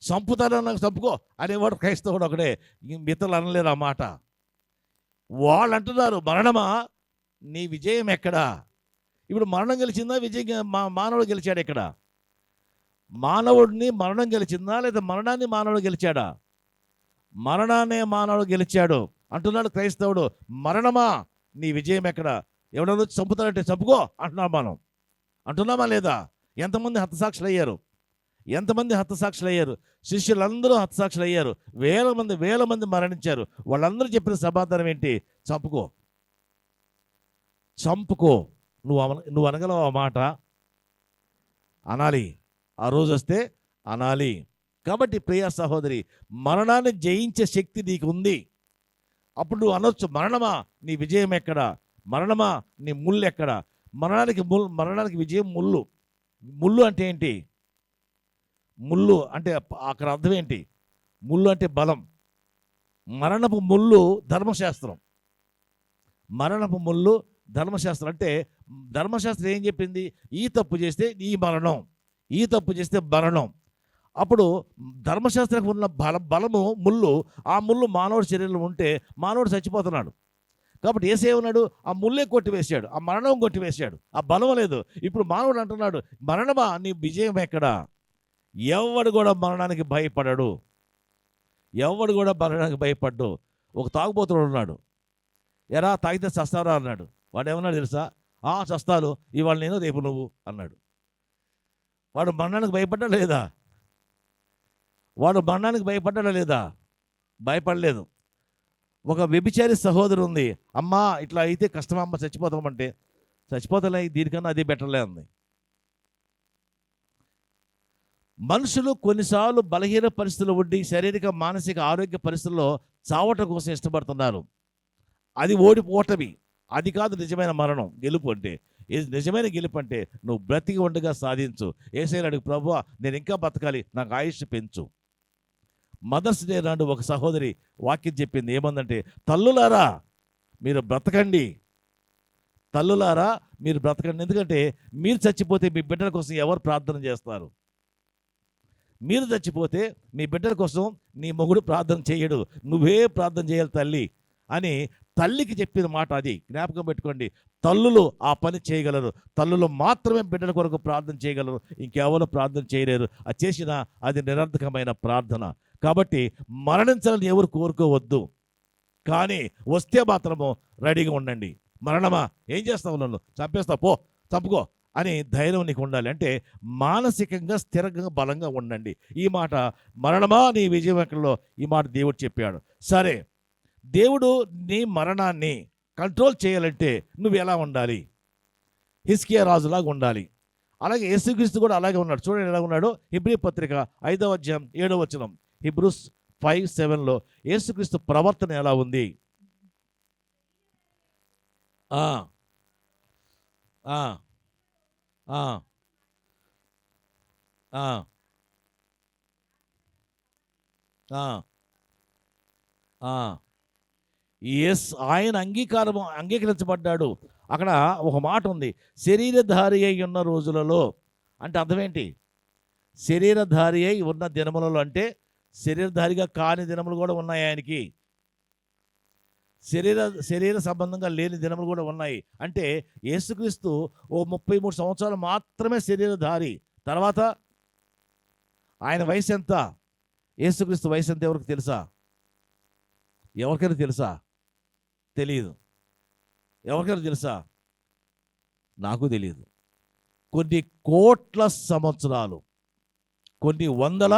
నాకు చంపుకో అనేవాడు క్రైస్తవుడు ఒకడే. మిత్రులు అనలేరు ఆ మాట. వాళ్ళు అంటున్నారు, మరణమా నీ విజయం ఎక్కడా? ఇప్పుడు మరణం గెలిచిందా? విజయం మానవుడు గెలిచాడు ఎక్కడ? మానవుడిని మరణం గెలిచిందా లేదా మరణాన్ని మానవుడు గెలిచాడా? మరణాన్నే మానవుడు గెలిచాడు అంటున్నాడు క్రైస్తవుడు. మరణమా నీ విజయం ఎక్కడ? ఎవడన్నా వచ్చి చంపుతాడంటే చంపుకో అంటున్నాం మనం. అంటున్నామా లేదా? ఎంతమంది హతసాక్షులు అయ్యారు? ఎంతమంది హతసాక్షులు అయ్యారు? శిష్యులందరూ హతసాక్షులు అయ్యారు. వేల మంది మరణించారు. వాళ్ళందరూ చెప్పిన సమాధానం ఏంటి? చంపుకో, చంపుకో. నువ్వు అనగలవు ఆ మాట? అనాలి. ఆ రోజు వస్తే అనాలి. కాబట్టి ప్రియ సహోదరి, మరణాన్ని జయించే శక్తి నీకు ఉంది. అప్పుడు నువ్వు అనొచ్చు, మరణమా నీ విజయం ఎక్కడ? మరణమా నీ ముళ్ళు ఎక్కడ? మరణానికి విజయం ముళ్ళు. ముళ్ళు అంటే ఏంటి? ముళ్ళు అంటే అక్కడ అర్థం ఏంటి? ముళ్ళు అంటే బలం. మరణపు ముళ్ళు ధర్మశాస్త్రం. మరణపు ముళ్ళు ధర్మశాస్త్రం. అంటే ధర్మశాస్త్రం ఏం చెప్పింది? ఈ తప్పు చేస్తే ఈ మరణం, ఈ తప్పు చేస్తే మరణం. అప్పుడు ధర్మశాస్త్రానికి ఉన్న బలము ముళ్ళు. ఆ ముళ్ళు మానవుడి శరీరంలో ఉంటే మానవుడు చచ్చిపోతున్నాడు. కాబట్టి యేసే ఉన్నాడు, ఆ ముల్లే కొట్టివేశాడు, ఆ మరణం కొట్టివేశాడు, ఆ బలం లేదు. ఇప్పుడు మానవుడు అంటున్నాడు, మరణమా నీ విజయం ఎక్కడ? ఎవడు కూడా మరణానికి భయపడడు. ఎవడు కూడా మరణానికి భయపడ్డు. ఒక తాగుబోతుడు ఉన్నాడు. ఎరా తాగితే చస్తారా అన్నాడు. వాడు ఏమన్నాడు తెలుసా? చస్తాను, ఇవాళ నేను, రేపు నువ్వు అన్నాడు. వాడు మరణానికి భయపడ్డా లేదా? వాడు మరణానికి భయపడ్డా లేదా? భయపడలేదు. ఒక వ్యభిచారి సహోదరు ఉంది. అమ్మా ఇట్లా అయితే కష్టం అమ్మ, చచ్చిపోతామంటే, చచ్చిపోతలే, దీనికన్నా అది బెటర్లే అంది. మనుషులు కొన్నిసార్లు బలహీన పరిస్థితులు ఉండి శారీరక మానసిక ఆరోగ్య పరిస్థితుల్లో చావటం కోసం ఇష్టపడుతున్నారు. అది ఓటమి. అది కాదు నిజమైన మరణం. గెలుపు అంటే నిజమైన గెలుపు అంటే నువ్వు బ్రతికి ఉండగా సాధించు. యేసయ్యను అడుగు, ప్రభువా నేను ఇంకా బతకాలి, నాకు ఆయుష్ పెంచు. మదర్స్ డే నాడు ఒక సహోదరి వాక్యం చెప్పింది. ఏమందంటే, తల్లులారా మీరు బ్రతకండి, తల్లులారా మీరు బ్రతకండి. ఎందుకంటే మీరు చచ్చిపోతే మీ బిడ్డల కోసం ఎవరు ప్రార్థన చేస్తారు? మీరు చచ్చిపోతే మీ బిడ్డల కోసం నీ మొగుడు ప్రార్థన చేయడు, నువ్వే ప్రార్థన చేయాలి తల్లి అని తల్లికి చెప్పిన మాట. అది జ్ఞాపకం పెట్టుకోండి. తల్లులు ఆ పని చేయగలరు. తల్లులు మాత్రమే బిడ్డల కొరకు ప్రార్థన చేయగలరు, ఇంకెవరు ప్రార్థన చేయలేరు. అది చేసినా అది నిరర్థకమైన ప్రార్థన. కాబట్టి మరణించాలని ఎవరు కోరుకోవద్దు, కానీ వస్తే మాత్రము రెడీగా ఉండండి. మరణమా ఏం చేస్తావు? నన్ను చంపేస్తావు, పో, చంపుకో అని ధైర్యం నీకు ఉండాలి. అంటే మానసికంగా స్థిరంగా బలంగా ఉండండి. ఈ మాట, మరణమా నీ విజయం ఎక్కడలో, ఈ మాట దేవుడు చెప్పాడు. సరే, దేవుడు నీ మరణాన్ని కంట్రోల్ చేయాలంటే నువ్వు ఎలా ఉండాలి? హిజ్కియా రాజులాగా ఉండాలి. అలాగే యేసుక్రీస్తు కూడా అలాగే ఉన్నాడు. చూడండి ఎలా ఉన్నాడు. హెబ్రీ పత్రిక 5వ అధ్యాయం 7వ వచనం, హీబ్రూస్ 5:7లో యేసుక్రీస్తు ప్రవర్తన ఎలా ఉంది? ఆయన అంగీకరించబడ్డాడు. అక్కడ ఒక మాట ఉంది, శరీరధారి అయి ఉన్న రోజులలో. అంటే అర్థం ఏంటి? శరీరధారి అయి ఉన్న దినములలో అంటే శరీరధారిగా కాని దినములు కూడా ఉన్నాయి ఆయనకి. శరీర సంబంధంగా లేని దినములు కూడా ఉన్నాయి. అంటే యేసుక్రీస్తు 33 సంవత్సరాలు మాత్రమే శరీరధారి. తర్వాత ఆయన వయసు ఎంత? యేసుక్రీస్తు వయసు ఎంత ఎవరికి తెలుసా? ఎవరికైనా తెలుసా? తెలియదు. ఎవరికైనా తెలుసా? నాకు తెలియదు. కొన్ని కోట్ల సంవత్సరాలు, కొన్ని వందల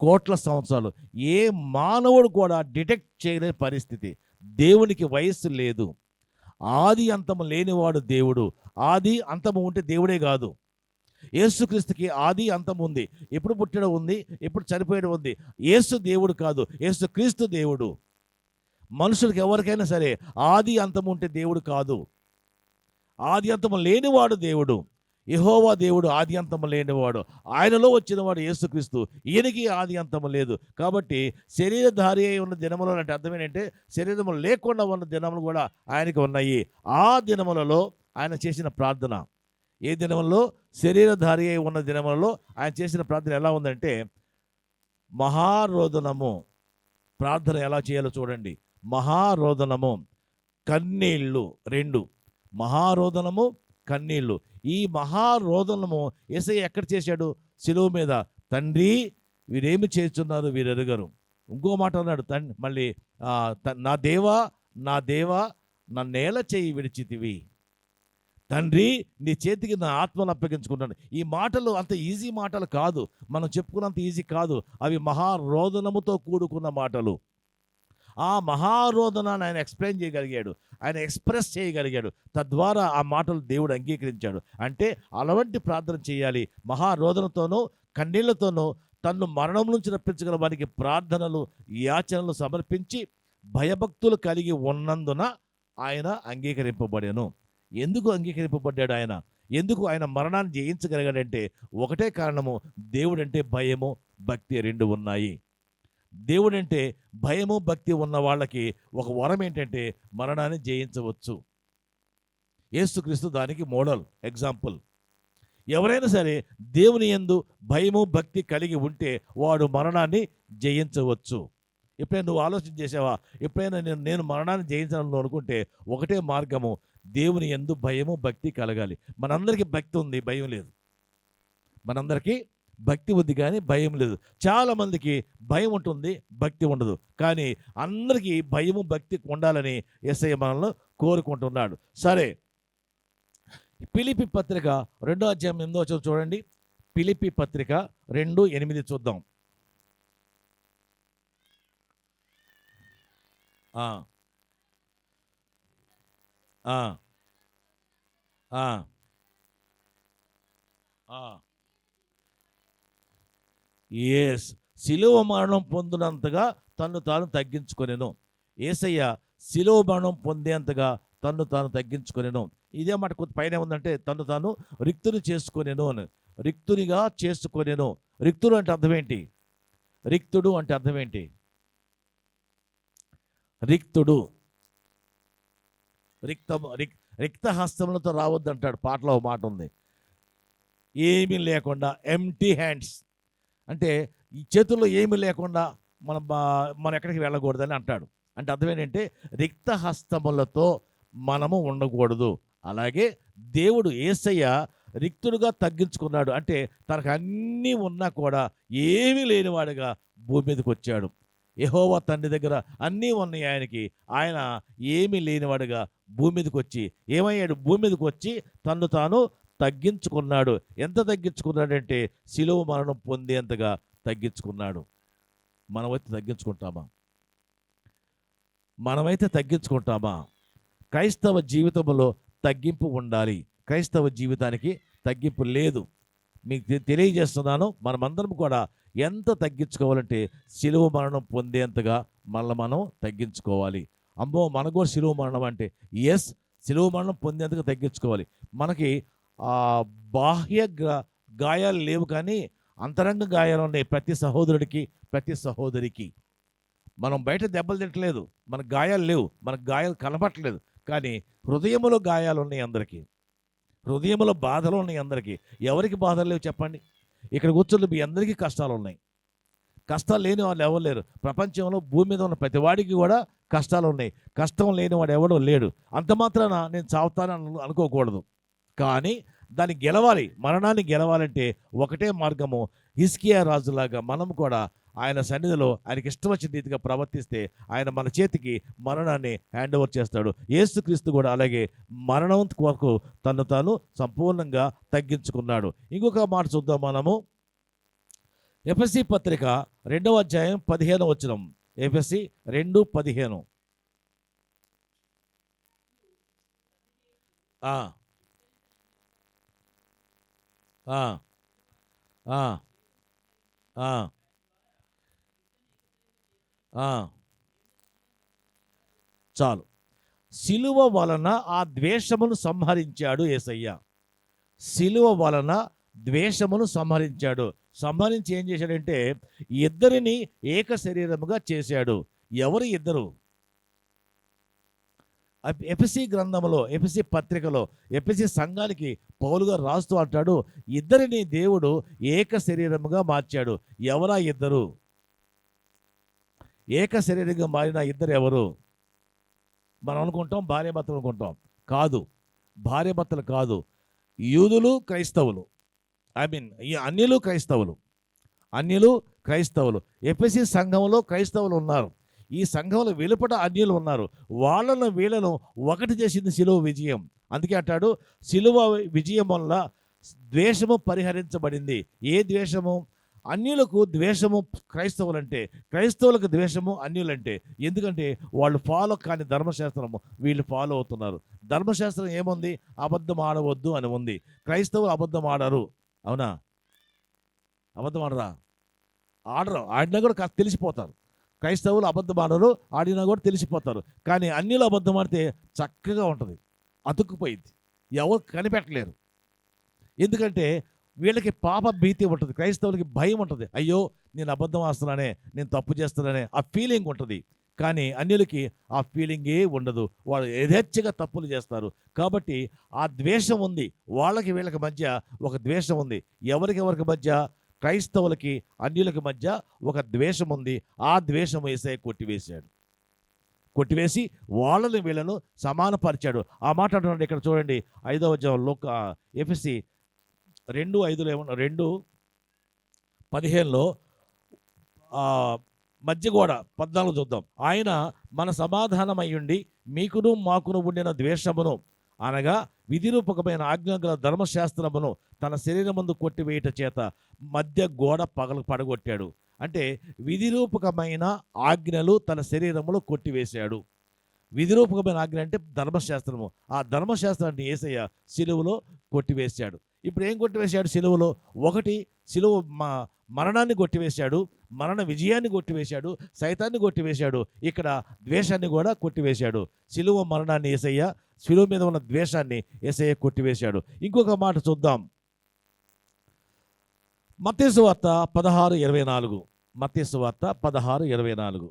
కోట్ల సంవత్సరాలు. ఏ మానవుడు కూడా డిటెక్ట్ చేయలేని పరిస్థితి. దేవునికి వయస్సు లేదు. ఆది అంతము లేనివాడు దేవుడు. ఆది అంతము ఉంటే దేవుడే కాదు. యేసుక్రీస్తుకి ఆది అంతం ఉంది. ఎప్పుడు పుట్టడం ఉంది, ఎప్పుడు చనిపోయడం ఉంది. యేసు దేవుడు కాదు, యేసుక్రీస్తు దేవుడు. మనుషులకు ఎవరికైనా సరే ఆది అంతము ఉంటే దేవుడు కాదు. ఆది అంతము లేనివాడు దేవుడు. యెహోవా దేవుడు ఆది అంతము లేనివాడు. ఆయనలో వచ్చినవాడు యేసుక్రీస్తు. ఈయనకి ఆది అంతము లేదు. కాబట్టి శరీరధారి అయి ఉన్న దినములు అంటే అర్థం ఏంటంటే శరీరము లేకుండా ఉన్న దినములు కూడా ఆయనకి ఉన్నాయి. ఆ దినములలో ఆయన చేసిన ప్రార్థన, ఏ దినములలో? శరీరధారి అయి ఉన్న దినములలో ఆయన చేసిన ప్రార్థన ఎలా ఉందంటే, మహారోదనము. ప్రార్థన ఎలా చేయాలో చూడండి. మహారోదనము, కన్నీళ్ళు. 2 మహారోదనము, కన్నీళ్ళు. ఈ మహారోదనము యేసయ్య ఎక్కడ చేశాడు? శిలువ మీద. తండ్రి వీరేమి చేస్తున్నారు, వీరెరుగరు. ఇంకో మాట అన్నాడు మళ్ళీ, నా దేవా, నా దేవా, నన్నేల చేయి విడిచితివి. తండ్రి నీ చేతికి నా ఆత్మను అప్పగించుకుంటాను. ఈ మాటలు అంత ఈజీ మాటలు కాదు, మనం చెప్పుకున్నంత ఈజీ కాదు. అవి మహారోదనముతో కూడుకున్న మాటలు. ఆ మహారోదనాన్ని ఆయన ఎక్స్ప్లెయిన్ చేయగలిగాడు, ఆయన ఎక్స్ప్రెస్ చేయగలిగాడు. తద్వారా ఆ మాటలు దేవుడు అంగీకరించాడు. అంటే అలాంటి ప్రార్థన చేయాలి. మహారోదనతోనూ కన్నీళ్లతోనూ తన్ను మరణం నుంచి రప్పించగల వారికి ప్రార్థనలు యాచనలు సమర్పించి భయభక్తులు కలిగి ఉన్నందున ఆయన అంగీకరింపబడాను. ఎందుకు అంగీకరింపబడ్డాడు ఆయన? ఎందుకు ఆయన మరణాన్ని జయించగలిగాడంటే ఒకటే కారణము, దేవుడంటే భయము భక్తి రెండు ఉన్నాయి. దేవుడంటే భయము భక్తి ఉన్న వాళ్ళకి ఒక వరం ఏంటంటే మరణాన్ని జయించవచ్చు. యేసుక్రీస్తు దానికి మోడల్ ఎగ్జాంపుల్. ఎవరైనా సరే దేవుని యందు భయము భక్తి కలిగి ఉంటే వాడు మరణాన్ని జయించవచ్చు. ఎప్పుడైనా నువ్వు ఆలోచన చేసావా? ఎప్పుడైనా నేను మరణాన్ని జయించాలని అనుకుంటే ఒకటే మార్గము, దేవుని యందు భయము భక్తి కలగాలి. మనందరికీ భక్తి ఉంది, భయం లేదు. మనందరికీ భక్తి ఉంది కానీ భయం లేదు. చాలామందికి భయం ఉంటుంది, భక్తి ఉండదు. కానీ అందరికీ భయము భక్తి ఉండాలని యేసయ్య మనల్ని కోరుకుంటున్నాడు. సరే, ఫిలిప్పీ పత్రిక 2వ అధ్యాయం 8వ వచనం చూడండి. ఫిలిప్పీ పత్రిక 2:8 చూద్దాం. ఆ ఆ ఆ ఆ ఎస్, శిలువ మరణం పొందినంతగా తన్ను తాను తగ్గించుకొనెను. యేసయ్య శిలువ మరణం పొందేంతగా తన్ను తాను తగ్గించుకొనెను. ఇదే మాట కొంత పైన ఉందంటే తన్ను తాను రిక్తుని చేసుకొనెను అని. రిక్తునిగా చేసుకొనెను. రిక్తుడు అంటే అర్థం ఏంటి? రిక్తుడు అంటే అర్థం ఏంటి? రిక్తుడు రిక్త హస్తములతో రావద్దు అంటాడు. పాటలో ఒక మాట ఉంది, ఏమీ లేకుండా ఎంటీ హ్యాండ్స్. అంటే ఈ చేతుల్లో ఏమీ లేకుండా మనం ఎక్కడికి వెళ్ళకూడదని అంటాడు. అంటే అర్థం ఏంటంటే రిక్త హస్తములతో మనము ఉండకూడదు. అలాగే దేవుడు యేసయ్య రిక్తుడుగా తగ్గించుకున్నాడు. అంటే తనకు అన్నీ ఉన్నా కూడా ఏమీ లేనివాడుగా భూమి మీదకి వచ్చాడు. యెహోవా తండ్రి దగ్గర అన్నీ ఉన్నాయి ఆయనకి. ఆయన ఏమీ లేనివాడుగా భూమి మీదకి వచ్చి ఏమయ్యాడు? భూమి మీదకి వచ్చి తన్ను తాను తగ్గించుకున్నాడు. ఎంత తగ్గించుకున్నాడంటే శిలువ మరణం పొందేంతగా తగ్గించుకున్నాడు. మనమైతే తగ్గించుకుంటామా? మనమైతే తగ్గించుకుంటామా? క్రైస్తవ జీవితంలో తగ్గింపు ఉండాలి. క్రైస్తవ జీవితానికి తగ్గింపు లేదు. మీకు తెలియజేస్తున్నాను, మనమందరం కూడా ఎంత తగ్గించుకోవాలంటే శిలువ మరణం పొందేంతగా మనం తగ్గించుకోవాలి. అమ్మో మనకు కూడా శిలువ మరణం అంటే ఎస్, శిలువ మరణం పొందేంతగా తగ్గించుకోవాలి. మనకి బాహ్య గాయాలు లేవు కానీ అంతరంగ గాయాలు ఉన్నాయి ప్రతి సహోదరుడికి, ప్రతి సహోదరికి. మనం బయట దెబ్బలు తింటలేదు, మనకు గాయాలు లేవు, మనకు గాయాలు కనపట్టలేదు. కానీ హృదయంలో గాయాలు ఉన్నాయి అందరికీ, హృదయంలో బాధలు ఉన్నాయి అందరికీ. ఎవరికి బాధలు లేవు చెప్పండి? ఇక్కడ కూర్చుని మీ అందరికీ కష్టాలు ఉన్నాయి. కష్టాలు లేని వాళ్ళు ఎవరు లేరు. ప్రపంచంలో భూమి మీద ఉన్న ప్రతి వాడికి కూడా కష్టాలు ఉన్నాయి. కష్టం లేని వాడు ఎవడో లేడు. అంత మాత్రాన నేను చావుతానని అనుకోకూడదు. కానీ దాన్ని గెలవాలి. మరణాన్ని గెలవాలంటే ఒకటే మార్గము, హిజ్కియా రాజులాగా మనం కూడా ఆయన సన్నిధిలో ఆయనకి ఇష్టం వచ్చిన రీతిగా ప్రవర్తిస్తే ఆయన మన చేతికి మరణాన్ని హ్యాండ్ ఓవర్ చేస్తాడు. యేసుక్రీస్తు కూడా అలాగే మరణం కొరకు తను తాను సంపూర్ణంగా తగ్గించుకున్నాడు. ఇంకొక మాట చూద్దాం మనము. ఎఫెసీ పత్రిక 2వ అధ్యాయం 15వ వచనం. ఎఫెసీ 2:15. చాలు. శిలువ వలన ఆ ద్వేషమును సంహరించాడు యేసయ్య. శిలువ వలన ద్వేషమును సంహరించాడు. సంహరించి ఏం చేశాడంటే ఇద్దరిని ఏక శరీరముగా చేశాడు. ఎవరు ఇద్దరు? ఎఫెసీ గ్రంథంలో, ఎఫెసీ పత్రికలో, ఎఫెసీ సంఘానికి పౌలు గారు రాస్తూ అంటాడు, ఇద్దరిని దేవుడు ఏక శరీరముగా మార్చాడు. ఎవరా ఇద్దరు? ఏక శరీరంగా మారిన ఇద్దరు ఎవరు? మనం అనుకుంటాం భార్యాభర్తలు అనుకుంటాం. కాదు, భార్యాభర్తలు కాదు. యూదులు క్రైస్తవులు, అన్యులు క్రైస్తవులు, అన్యులు క్రైస్తవులు. ఎఫెసీ సంఘంలో క్రైస్తవులు ఉన్నారు. ఈ సంఘంలో వెలుపట అన్యులు ఉన్నారు. వీళ్ళను ఒకటి చేసింది శిలువ విజయం. అందుకే అంటాడు, సిలువ విజయం వల్ల ద్వేషము పరిహరించబడింది. ఏ ద్వేషము? అన్యులకు ద్వేషము క్రైస్తవులంటే, క్రైస్తవులకు ద్వేషము అన్యులంటే. ఎందుకంటే వాళ్ళు ఫాలో కాని ధర్మశాస్త్రము వీళ్ళు ఫాలో అవుతున్నారు. ధర్మశాస్త్రం ఏముంది? అబద్ధం ఆడవద్దు అని ఉంది. క్రైస్తవులు అబద్ధం ఆడరు. అవునా? అబద్ధం ఆడరా? ఆడరు. ఆడినా కూడా తెలిసిపోతారు. క్రైస్తవులు అబద్ధం ఆడరు, ఆడినా కూడా తెలిసిపోతారు. కానీ అన్యులు అబద్ధం ఆడితే చక్కగా ఉంటుంది, అతుక్కుపోయింది, ఎవరు కనిపెట్టలేరు. ఎందుకంటే వీళ్ళకి పాప భీతి ఉంటుంది, క్రైస్తవులకి భయం ఉంటుంది. అయ్యో నేను అబద్ధం ఆస్తున్నానే, నేను తప్పు చేస్తున్నానే, ఆ ఫీలింగ్ ఉంటుంది. కానీ అన్యులకి ఆ ఫీలింగే ఉండదు. వాళ్ళు యథేచ్ఛగా తప్పులు చేస్తారు. కాబట్టి ఆ ద్వేషం ఉంది, వాళ్ళకి వీళ్ళకి మధ్య ఒక ద్వేషం ఉంది. ఎవరికి మధ్య? క్రైస్తవులకి అన్యులకి మధ్య ఒక ద్వేషం ఉంది. ఆ ద్వేషం యేసయ్య కొట్టివేసి వాళ్ళని వీళ్ళను సమానపరిచాడు. ఆ మాట అంటున్నాడు ఇక్కడ చూడండి, 5వ అధ్యాయం ఎఫెసీ 2:5 ఏమన్నా, 2:15లో మధ్య గోడ 14 చూద్దాం. ఆయన మన సమాధానం అయ్యుండి మీకును మాకును ఉండిన ద్వేషమును, అనగా విధిరూపకమైన ఆజ్ఞగల ధర్మశాస్త్రమును తన శరీరమందు కొట్టివేయట చేత మధ్య గోడ పడగొట్టాడు. అంటే విధిరూపకమైన ఆజ్ఞలు తన శరీరములో కొట్టివేశాడు. విధిరూపకమైన ఆజ్ఞ అంటే ధర్మశాస్త్రము. ఆ ధర్మశాస్త్రాన్ని యేసయ్య సిలువలో కొట్టివేశాడు. ఇప్పుడు ఏం కొట్టివేశాడు సిలువలో? ఒకటి, సిలువ మరణాన్ని కొట్టివేశాడు, మరణ విజయాన్ని కొట్టివేశాడు, సైతాన్ని కొట్టివేశాడు. ఇక్కడ ద్వేషాన్ని కూడా కొట్టివేశాడు. సిలువ మరణాన్ని యేసయ్య, సిలువ మీద ఉన్న ద్వేషాన్ని యేసయ్య కొట్టివేశాడు. ఇంకొక మాట చూద్దాం, మత్తయి సువార్త 16:24. మత్తయి సువార్త 16:24.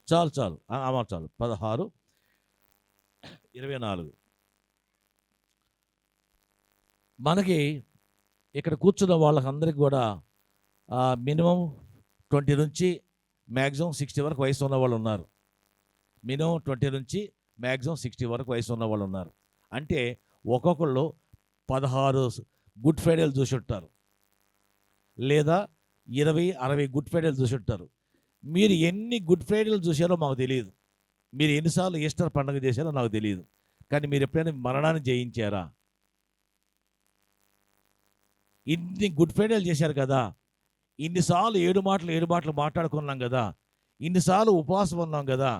చాలు చాలు 16:24. మనకి ఇక్కడ కూర్చున్న వాళ్ళకందరికీ కూడా మినిమం 20 నుంచి మ్యాక్సిమం 60 వరకు వయసు ఉన్న వాళ్ళు ఉన్నారు. మినిమం 20 నుంచి మ్యాక్సిమం 60 వరకు వయసు ఉన్న వాళ్ళు ఉన్నారు. అంటే ఒక్కొక్కళ్ళు 16 గుడ్ ఫ్రైడేలు చూసి ఉంటారు, లేదా 20-60 గుడ్ ఫ్రైడేలు చూసి ఉంటారు. మీరు ఎన్ని గుడ్ ఫ్రైడేలు చూసారో మాకు తెలియదు, మీరు ఎన్నిసార్లు ఈస్టర్ పండుగ చేశారో నాకు తెలియదు. కానీ మీరు ఎప్పుడైనా మరణాన్ని జయించారా? ఇన్ని గుడ్ ఫ్రైడేలు చేశారు కదా, ఇన్నిసార్లు 7 మాటలు మాట్లాడుకున్నాం కదా, ఇన్నిసార్లు ఉపవాసం ఉన్నాం కదా,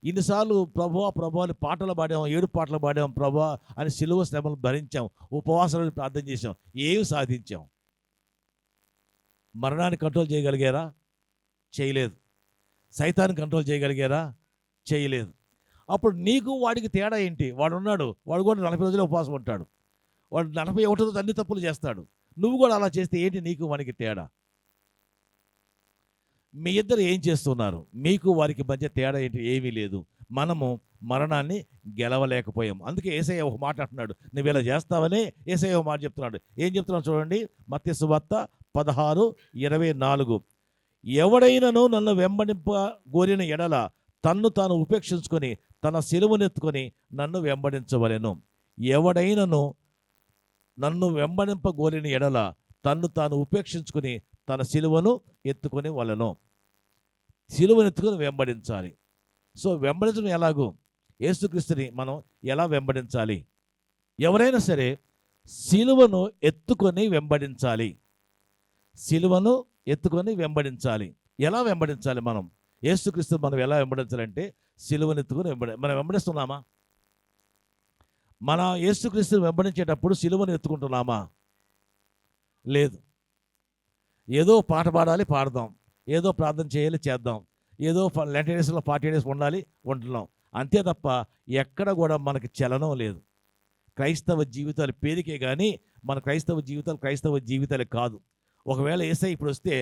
ఇన్నిసార్లు ప్రభువా అని పాటలు పాడాం, 7 పాటలు పాడాం, ప్రభువా అని సిలువ శ్రమలు భరించాం, ఉపవాసాలను ప్రార్థన చేశాం, ఏమి సాధించాం? మరణాన్ని కంట్రోల్ చేయగలిగారా? చేయలేదు. సైతాన్ని కంట్రోల్ చేయగలిగారా? చేయలేదు. అప్పుడు నీకు వాడికి తేడా ఏంటి? వాడు ఉన్నాడు, వాడు కూడా 40 రోజులే ఉపవాసం ఉంటాడు, వాడు 41తో అన్ని తప్పులు చేస్తాడు. నువ్వు కూడా అలా చేస్తే ఏంటి నీకు వానికి తేడా? మీ ఇద్దరు ఏం చేస్తున్నారు? మీకు వారికి మధ్య తేడా ఏంటి? ఏమీ లేదు. మనము మరణాన్ని గెలవలేకపోయాం. అందుకే యేసయ్య ఒక మాట అంటున్నాడు, నువ్వు ఇలా చేస్తావని యేసయ్య ఒక మాట చెప్తున్నాడు. ఏం చెప్తున్నాడు చూడండి, మత్తయి సువార్త 16:24. ఎవడైనను నన్ను వెంబడింప గోరిన ఎడల తన్ను తాను ఉపేక్షించుకొని తన సిలువనెత్తుకొని నన్ను వెంబడించవలెను. ఎవడైనను నన్ను వెంబడింప గోరిన ఎడల తన్ను తాను ఉపేక్షించుకొని తన సిలువను ఎత్తుకొని వలెను. సిలువను ఎత్తుకొని వెంబడించాలి. సో వెంబడించడం ఎలాగో? యేసుక్రీస్తుని మనం ఎలా వెంబడించాలి? ఎవరైనా సరే సిలువను ఎత్తుకొని వెంబడించాలి. సిలువను ఎత్తుకొని వెంబడించాలి. ఎలా వెంబడించాలి? మనం యేసుక్రీస్తు మనం ఎలా వెంబడించాలంటే సిలువను ఎత్తుకొని మనం వెంబడిస్తున్నామా? మన యేసుక్రీస్తుని వెంబడించేటప్పుడు సిలువను ఎత్తుకుంటున్నామా? లేదు. ఏదో పాట పాడాలి, పాడదాం, ఏదో ప్రార్థన చేయాలి, చేద్దాం, ఏదో లెంటన్ డేస్లో 40 డేస్ ఉండాలి, ఉంటున్నాం, అంతే తప్ప ఎక్కడ కూడా మనకి చలనం లేదు. క్రైస్తవ జీవితాలు పేరుకే కానీ మన క్రైస్తవ జీవితాలు కాదు. ఒకవేళ యేసయ్య ఇప్పుడు వస్తే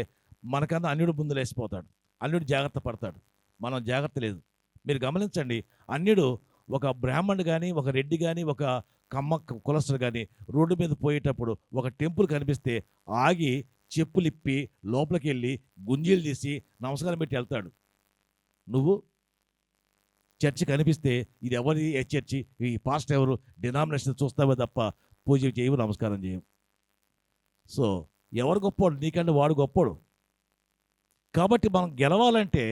మనకన్నా అన్యుడు ముందు లేసిపోతాడు, అన్యుడు జాగ్రత్త పడతాడు, మనం జాగ్రత్త లేదు. మీరు గమనించండి, అన్యుడు ఒక బ్రాహ్మణుడు కానీ, ఒక రెడ్డి కానీ, ఒక కమ్మ కులస్తుడు కానీ రోడ్డు మీద పోయేటప్పుడు ఒక టెంపుల్ కనిపిస్తే ఆగి చెప్పులిప్పి లోపలికి వెళ్ళి గుంజీలు తీసి నమస్కారం పెట్టి వెళ్తాడు. నువ్వు చర్చి కనిపిస్తే ఇది ఎవరి చర్చి, ఈ పాస్టర్ ఎవరు, డినామినేషన్ చూస్తావే తప్ప పూజ చేయము, నమస్కారం చేయము. సో ఎవరు గొప్పోడు? నీకంటే వాడు గొప్పోడు. కాబట్టి మనం గెలవాలంటే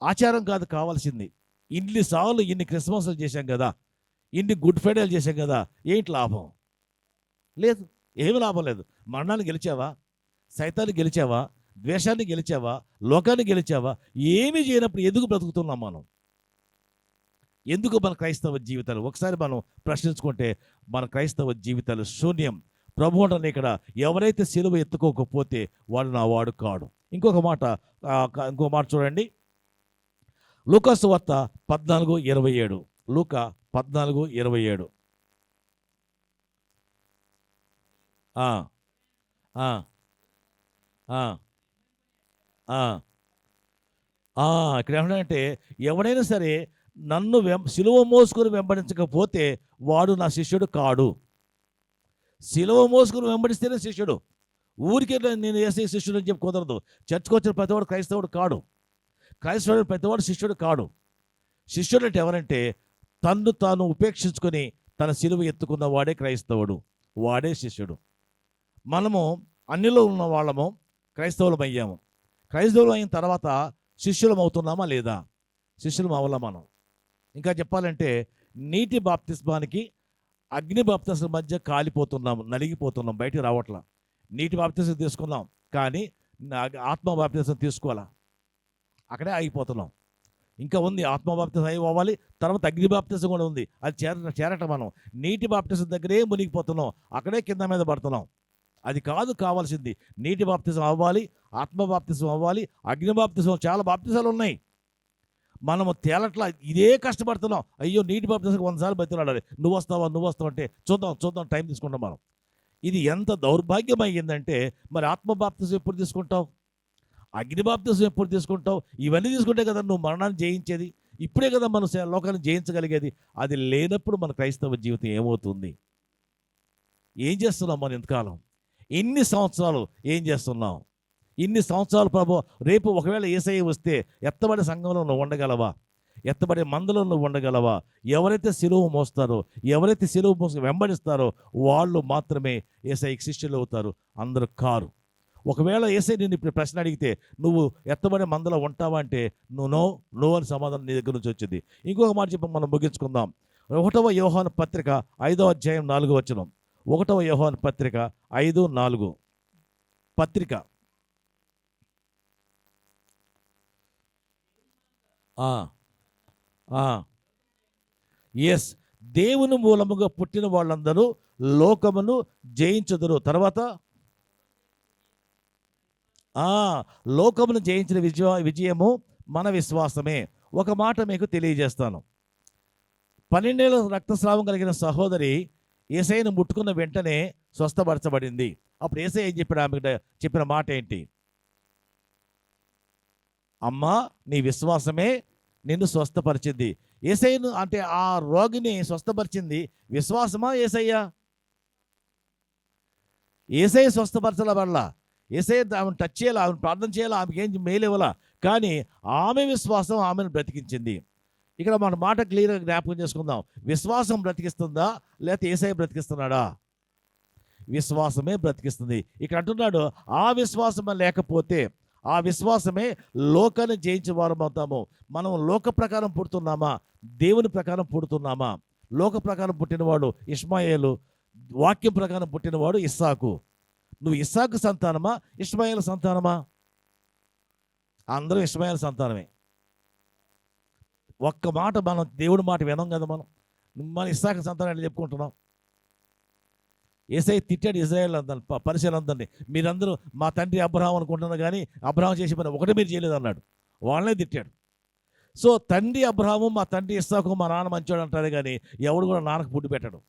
ఆచారం కాదు కావాల్సింది. ఇన్నిసార్లు ఇన్ని క్రిస్మస్లు చేశాం కదా, ఇన్ని గుడ్ ఫ్రైడేలు చేశాం కదా, ఏంటి లాభం? లేదు, ఏమి లాభం లేదు. మరణాన్ని గెలిచావా? సైతాన్ని గెలిచావా? ద్వేషాన్ని గెలిచావా? లోకాన్ని గెలిచావా? ఏమీ చేయనప్పుడు ఎందుకు బ్రతుకుతున్నాం మనం? ఎందుకు మన క్రైస్తవ జీవితాలు ఒకసారి మనం ప్రశ్నించుకుంటే మన క్రైస్తవ జీవితాలు శూన్యం. ప్రభు అంటాను ఇక్కడ, ఎవరైతే సిలువ ఎత్తుకోకపోతే వాడు నా వాడు కాడు. ఇంకొక మాట చూడండి, లూకా సువార్త 14:27. లూకా 14:27. ఇక్కడ ఏమంటే, ఎవడైనా సరే నన్ను సిలువ మోసుకొని వెంబడించకపోతే వాడు నా శిష్యుడు కాడు. సిలువ మోసుకొని వెంబడిస్తేనే శిష్యుడు. ఊరికే నేను యేసయ్య శిష్యుడు అని చెప్పి కుదరదు. చర్చకు వచ్చిన ప్రతివాడు క్రైస్తవుడు కాడు. క్రైస్తవుడు ప్రతివాడు శిష్యుడు కాడు. శిష్యుడు అంటే ఎవరంటే తన్ను తాను ఉపేక్షించుకొని తన సిలువ ఎత్తుకున్న వాడే క్రైస్తవుడు, వాడే శిష్యుడు. మనము అన్నిలో ఉన్న వాళ్ళము క్రైస్తవులం అయ్యాము. క్రైస్తవులం అయిన తర్వాత శిష్యులం అవుతున్నామా లేదా? శిష్యులం అవ్వాలా మనం. ఇంకా చెప్పాలంటే నీటి బాప్తిస్మానికి అగ్ని బాప్తిస్మం మధ్య కాలిపోతున్నాము, నలిగిపోతున్నాం, బయటికి రావట్లా. నీటి బాప్తిస్మం తీసుకున్నాం కానీ ఆత్మ బాప్తిస్మం తీసుకోవాలా, అక్కడే ఆగిపోతున్నాం. ఇంకా ఉంది, ఆత్మ బాప్తిస్మం అవ్వాలి, తర్వాత అగ్ని బాప్తిస్మం కూడా ఉంది. అది చేరటం మనం నీటి బాప్తిస్మం దగ్గరే మునిగిపోతున్నాం, అక్కడే కింద మీద పడుతున్నాం. అది కాదు కావాల్సింది. నీటి బాప్తిస్మం అవ్వాలి, ఆత్మ బాప్తిస్మం అవ్వాలి, అగ్ని బాప్తిస్మం. చాలా బాప్తిసాలు ఉన్నాయి, మనము తేలట్లా, ఇదే కష్టపడుతున్నాం. అయ్యో నీటి బాప్తిస్మం 100 సార్లు బతిలాడాలి, నువ్వు వస్తావు అంటే చూద్దాం టైం తీసుకుంటాం మనం. ఇది ఎంత దౌర్భాగ్యం అయ్యిందంటే, మరి ఆత్మ బాప్తిస్మం ఎప్పుడు తీసుకుంటావు? అగ్ని బాప్తిస్మం ఎప్పుడు తీసుకుంటావు? ఇవన్నీ తీసుకుంటే కదా నువ్వు మరణాన్ని జయించేది. ఇప్పుడే కదా మనం లోకాన్ని జయించగలిగేది. అది లేనప్పుడు మన క్రైస్తవ జీవితం ఏమవుతుంది? ఏం చేస్తున్నాం మనం ఇంతకాలం? ఎన్ని సంవత్సరాలు ఏం చేస్తున్నాం? ఇన్ని సంవత్సరాలు ప్రభు, రేపు ఒకవేళ యేసయ్య వస్తే ఎత్తబడే సంఘంలో నువ్వు ఉండగలవా? ఎత్తబడే మందులో నువ్వు ఉండగలవా? ఎవరైతే సిలువ మోస్తారో, ఎవరైతే సిలువ మోసి వెంబడిస్తారో వాళ్ళు మాత్రమే యేసయ్యకి శిష్యులు అవుతారు, అందరూ కారు. ఒకవేళ యేసయ్య నిన్ను ఇప్పుడు ప్రశ్న అడిగితే నువ్వు ఎత్తబడే మందులో ఉంటావా అంటే నువ్వు నో అని సమాధానం నీ దగ్గర నుంచి వచ్చింది. ఇంకొక మాట చెప్పి మనం ముగించుకుందాం. 1వ యోహాను పత్రిక 5వ అధ్యాయం 4వ వచనం. 1వ యోహాను పత్రిక 5:4 పత్రిక. ఎస్, దేవుని మూలముగా పుట్టిన వాళ్ళందరూ లోకమును జయించుదురు. తర్వాత లోకమును జయించిన విజయము మన విశ్వాసమే. ఒక మాట మీకు తెలియజేస్తాను. 12 ఏళ్ల రక్తస్రావం కలిగిన సహోదరి యేసయ్యను ముట్టుకున్న వెంటనే స్వస్థపరచబడింది. అప్పుడు యేసయ్య ఏం చెప్పాడు? ఆమెకు చెప్పిన మాట ఏంటి? అమ్మా, నీ విశ్వాసమే నిన్ను స్వస్థపరిచింది. యేసయ్యను అంటే ఆ రోగిని స్వస్థపరిచింది విశ్వాసమా యేసయ్య? యేసయ్య స్వస్థపరచల వల్ల యేసయ్య ఆమెను టచ్ చేయాలి, ఆమెను ప్రార్థన చేయాలి, ఆమెకి ఏం మేలు ఇవ్వాల. కానీ ఆమె విశ్వాసం ఆమెను బ్రతికించింది. ఇక్కడ మన మాట క్లియర్గా జ్ఞాపకం చేసుకుందాం. విశ్వాసం బ్రతికిస్తుందా లేకపోతే యేసయ్య బ్రతికిస్తున్నాడా? విశ్వాసమే బ్రతికిస్తుంది. ఇక్కడ అంటున్నాడు, ఆ విశ్వాసం లేకపోతే, ఆ విశ్వాసమే లోకాన్ని జయించే వారం అవుతాము. మనం లోక ప్రకారం పుడుతున్నామా, దేవుని ప్రకారం పుడుతున్నామా? లోక ప్రకారం పుట్టినవాడు ఇష్మాయేలు, వాక్యం ప్రకారం పుట్టినవాడు ఇస్సాకు. నువ్వు ఇస్సాకు సంతానమా, ఇష్మాయేలు సంతానమా? అందరూ ఇష్మాయేలు సంతానమే. ఒక్క మాట మనం దేవుడి మాట వినం కదా. మన ఇస్సాకు సంతానం చెప్పుకుంటున్నాం. యేసయ్య తిట్టాడు ఇజ్రాయేల్ అందరిని, పరిశీలందరినీ. మీరందరూ మా తండ్రి అబ్రహాం అనుకుంటున్నారు కానీ అబ్రహాం చేసే పని ఒకటే మీరు చేయలేదు అన్నాడు. వాళ్ళనే తిట్టాడు. సో తండ్రి అబ్రహాము, మా తండ్రి ఇస్సాకు, మా నాన్న మంచోడు అంటారు కానీ ఎవడు కూడా నాన్నకు పుట్టి పెట్టాడు.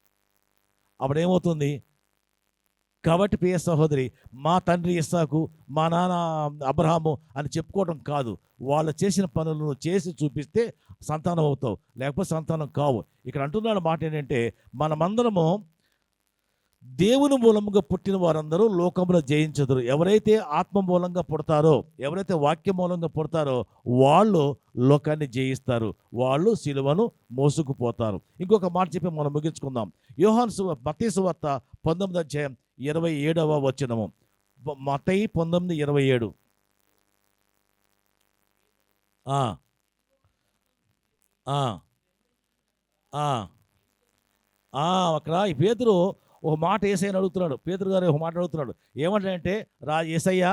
అప్పుడు ఏమవుతుంది? కాబట్టి ప్రియ సహోదరి, మా తండ్రి ఇస్సాకు, మా నాన్న అబ్రహాము అని చెప్పుకోవడం కాదు. వాళ్ళు చేసిన పనులను చేసి చూపిస్తే సంతానం అవుతావు, లేకపోతే సంతానం కావు. ఇక్కడ అంటున్నాడు మాట ఏంటంటే, మనమందరము దేవుని మూలముగా పుట్టిన వారందరూ లోకమును జయించదురు. ఎవరైతే ఆత్మ మూలంగా పుడతారో, ఎవరైతే వాక్య మూలంగా పుడతారో వాళ్ళు లోకాన్ని జయిస్తారు. వాళ్ళు సిలువను మోసుకుపోతారు. ఇంకొక మాట చెప్పి మనం ముగించుకుందాం. మత్తయి సువార్త 19:27 మత్తయి 19:27. ఆ, ఆ, ఆ, ఆ, అక్కడ ఈ పేతురు ఒక మాట యేసయ్యని అడుగుతున్నాడు. పేతురు గారు ఒక మాట అడుగుతున్నాడు. ఏమంటాడంటే, యేసయ్య,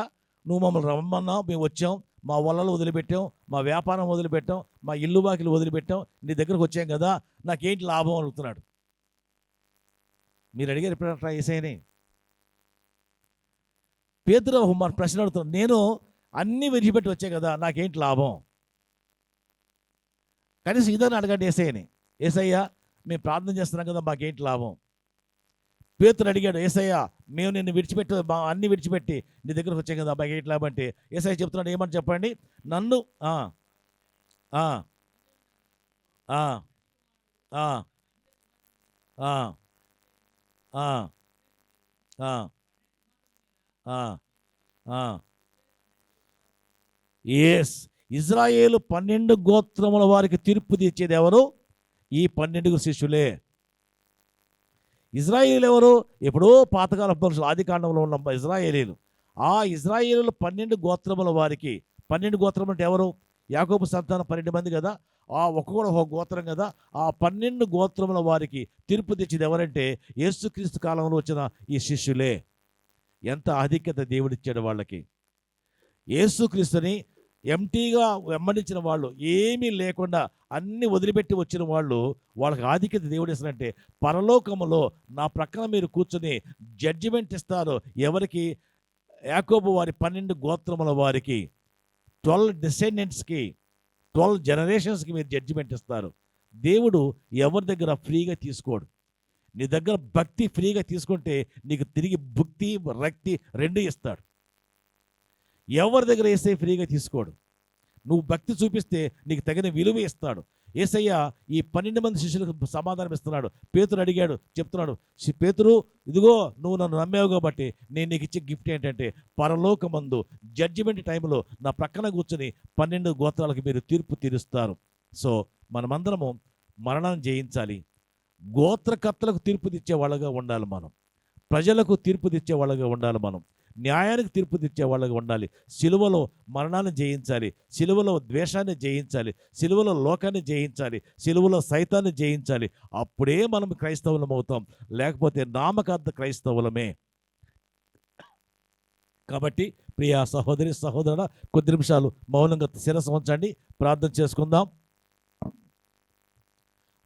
నువ్వు మమ్మల్ని రమ్మన్నావు, మేము వచ్చాం, మా వలలు వదిలిపెట్టాం, మా వ్యాపారం వదిలిపెట్టాం, మా ఇల్లు బాకిలు వదిలిపెట్టాం, నీ దగ్గరకు వచ్చాం కదా, నాకేంటి లాభం అడుగుతున్నాడు. మీరు అడిగారు ఎప్పుడంటారా యేసయ్యని? పేతురు మన ప్రశ్న అడుగుతున్నాడు. నేను అన్నీ విడిచిపెట్టి వచ్చాను కదా, నాకేంటి లాభం? కనీసం ఇదని అడగండి యేసయ్యని. యేసయ్య, మేము ప్రార్థన చేస్తున్నాం కదా, మాకేంటి లాభం? పేతురు అడిగాడు, యేసయ్య, మేము నిన్ను అన్ని విడిచిపెట్టి నీ దగ్గరకు వచ్చాం కదా, మాకేంటి లాభం అంటే యేసయ్య చెప్తున్నాడు, ఏమని చెప్పండి? నన్ను ఇజ్రాయేలు 12 గోత్రముల వారికి తీర్పు తీర్చేది ఎవరు? ఈ 12 శిష్యులే. ఇజ్రాయేలు ఎవరు? ఎప్పుడో పాతకాల మనుషులు, ఆది కాండంలో ఉన్న ఇజ్రాయేలీలు. ఆ ఇజ్రాయేలు 12 గోత్రముల వారికి, 12 గోత్రములు అంటే ఎవరు? యాకోబు సంతానం 12 మంది కదా, ఆ ఒక్కొక్క ఒక గోత్రం కదా. ఆ 12 గోత్రముల వారికి తీర్పు తెచ్చేది ఎవరంటే యేసుక్రీస్తు కాలంలో వచ్చిన ఈ శిష్యులే. ఎంత ఆధిక్యత దేవుడిచ్చాడు వాళ్ళకి. యేసుక్రీస్తుని ఎంటీగా వెంబడించిన వాళ్ళు, ఏమీ లేకుండా అన్ని వదిలిపెట్టి వచ్చిన వాళ్ళు, వాళ్ళకి ఆధిక్యత దేవుడు ఇస్తారంటే పరలోకములో నా ప్రక్కన మీరు కూర్చొని జడ్జిమెంట్ ఇస్తారు. ఎవరికి? యాకోబు వారి 12 గోత్రముల వారికి, 12 డిసెండెంట్స్కి, 12 జనరేషన్స్కి మీరు జడ్జిమెంట్ ఇస్తారు. దేవుడు ఎవరి దగ్గర ఫ్రీగా తీసుకోడు. నీ దగ్గర భక్తి ఫ్రీగా తీసుకుంటే నీకు తిరిగి భుక్తి, రక్తి 2 ఇస్తాడు. ఎవరి దగ్గర యేసయ్య ఫ్రీగా తీసుకోడు. నువ్వు భక్తి చూపిస్తే నీకు తగిన విలువ ఇస్తాడు. యేసయ్య ఈ 12 మంది శిష్యులకు సమాధానం ఇస్తున్నాడు. పేతురు అడిగాడు, చెప్తున్నాడు, పేతురు, ఇదిగో నువ్వు నన్ను నమ్మావు కాబట్టి నేను నీకు ఇచ్చే గిఫ్ట్ ఏంటంటే పరలోకమందు జడ్జిమెంట్ టైంలో నా ప్రక్కన కూర్చొని 12 గోత్రాలకు మీరు తీర్పు తీరుస్తారు. సో మనమందరము మరణాన్ని జయించాలి. గోత్రకర్తలకు తీర్పు తెచ్చే వాళ్ళగా ఉండాలి మనం. ప్రజలకు తీర్పు తెచ్చే వాళ్ళగా ఉండాలి మనం. న్యాయానికి తీర్పు తెచ్చే వాళ్ళగా ఉండాలి. సిలువలో మరణాన్ని జయించాలి, సిలువలో ద్వేషాన్ని జయించాలి, సిలువలో లోకాన్ని జయించాలి, సిలువలో సైతాన్ని జయించాలి. అప్పుడే మనం క్రైస్తవులం అవుతాం. లేకపోతే నామకార్థ క్రైస్తవులమే. కాబట్టి ప్రియ సహోదరి సహోదరుడ, కొద్ది నిమిషాలు మౌనంగా శిరస్సు ఉంచండి, ప్రార్థన చేసుకుందాం.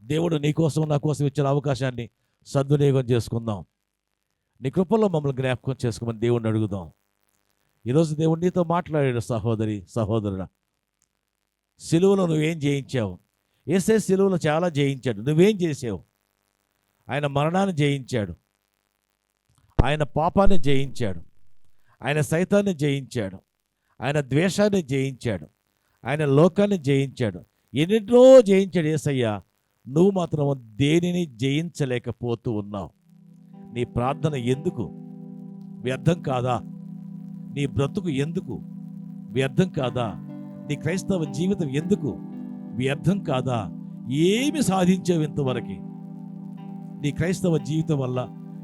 దేవుడు నీకోసం నా కోసం ఇచ్చిన అవకాశాన్ని సద్వినియోగం చేసుకుందాం. నీ కృపల్లో మమ్మల్ని జ్ఞాపకం చేసుకోమని దేవుడిని అడుగుదాం. ఈరోజు దేవుడు నీతో మాట్లాడాడు. సహోదరి సహోదరుడా, సిలువలో నువ్వేం జయించావు? యేసే సిలువలో చాలా జయించాడు. నువ్వేం చేసావు? ఆయన మరణాన్ని జయించాడు, ఆయన పాపాన్ని జయించాడు, ఆయన సైతాన్ని జయించాడు, ఆయన ద్వేషాన్ని జయించాడు, ఆయన లోకాన్ని జయించాడు, ఎన్నింటిలో జయించాడు యేసయ్య. నువ్వు మాత్రం దేనిని జయించలేకపోతూ ఉన్నావు. నీ ప్రార్థన ఎందుకు? వ్యర్థం కాదా? నీ బ్రతుకు ఎందుకు? వ్యర్థం కాదా? నీ క్రైస్తవ జీవితం ఎందుకు? వ్యర్థం కాదా? ఏమి సాధించావు ఇంతవరకు? నీ క్రైస్తవ జీవితం వల్ల,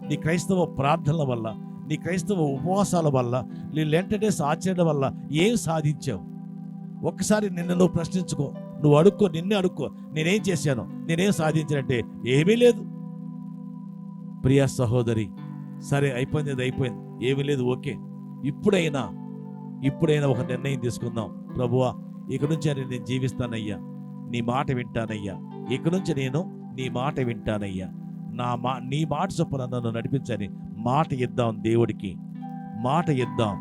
నీ క్రైస్తవ ప్రార్థనల వల్ల, నీ క్రైస్తవ ఉపవాసాల వల్ల, నీ లెంట్ డేస్ ఆచరణ వల్ల ఏం సాధించావు? ఒక్కసారి నిన్ను నువ్వు ప్రశ్నించుకో. నువ్వు అడుక్కో, నిన్నే అడుక్కో, నేనేం చేశాను, నేనేం సాధించానంటే ఏమీ లేదు. ప్రియ సహోదరి, సరే అయిపోయింది, అది అయిపోయింది, ఏమీ లేదు, ఓకే. ఇప్పుడైనా ఒక నిర్ణయం తీసుకుందాం. ప్రభువా, ఇక నుంచి నేను జీవిస్తానయ్యా, నీ మాట వింటానయ్యా, ఇక నుంచి నేను నీ మాట వింటానయ్యా, నీ మాట చొప్పున నన్ను నడిపించని మాట ఇద్దాం. దేవుడికి మాట ఇద్దాం.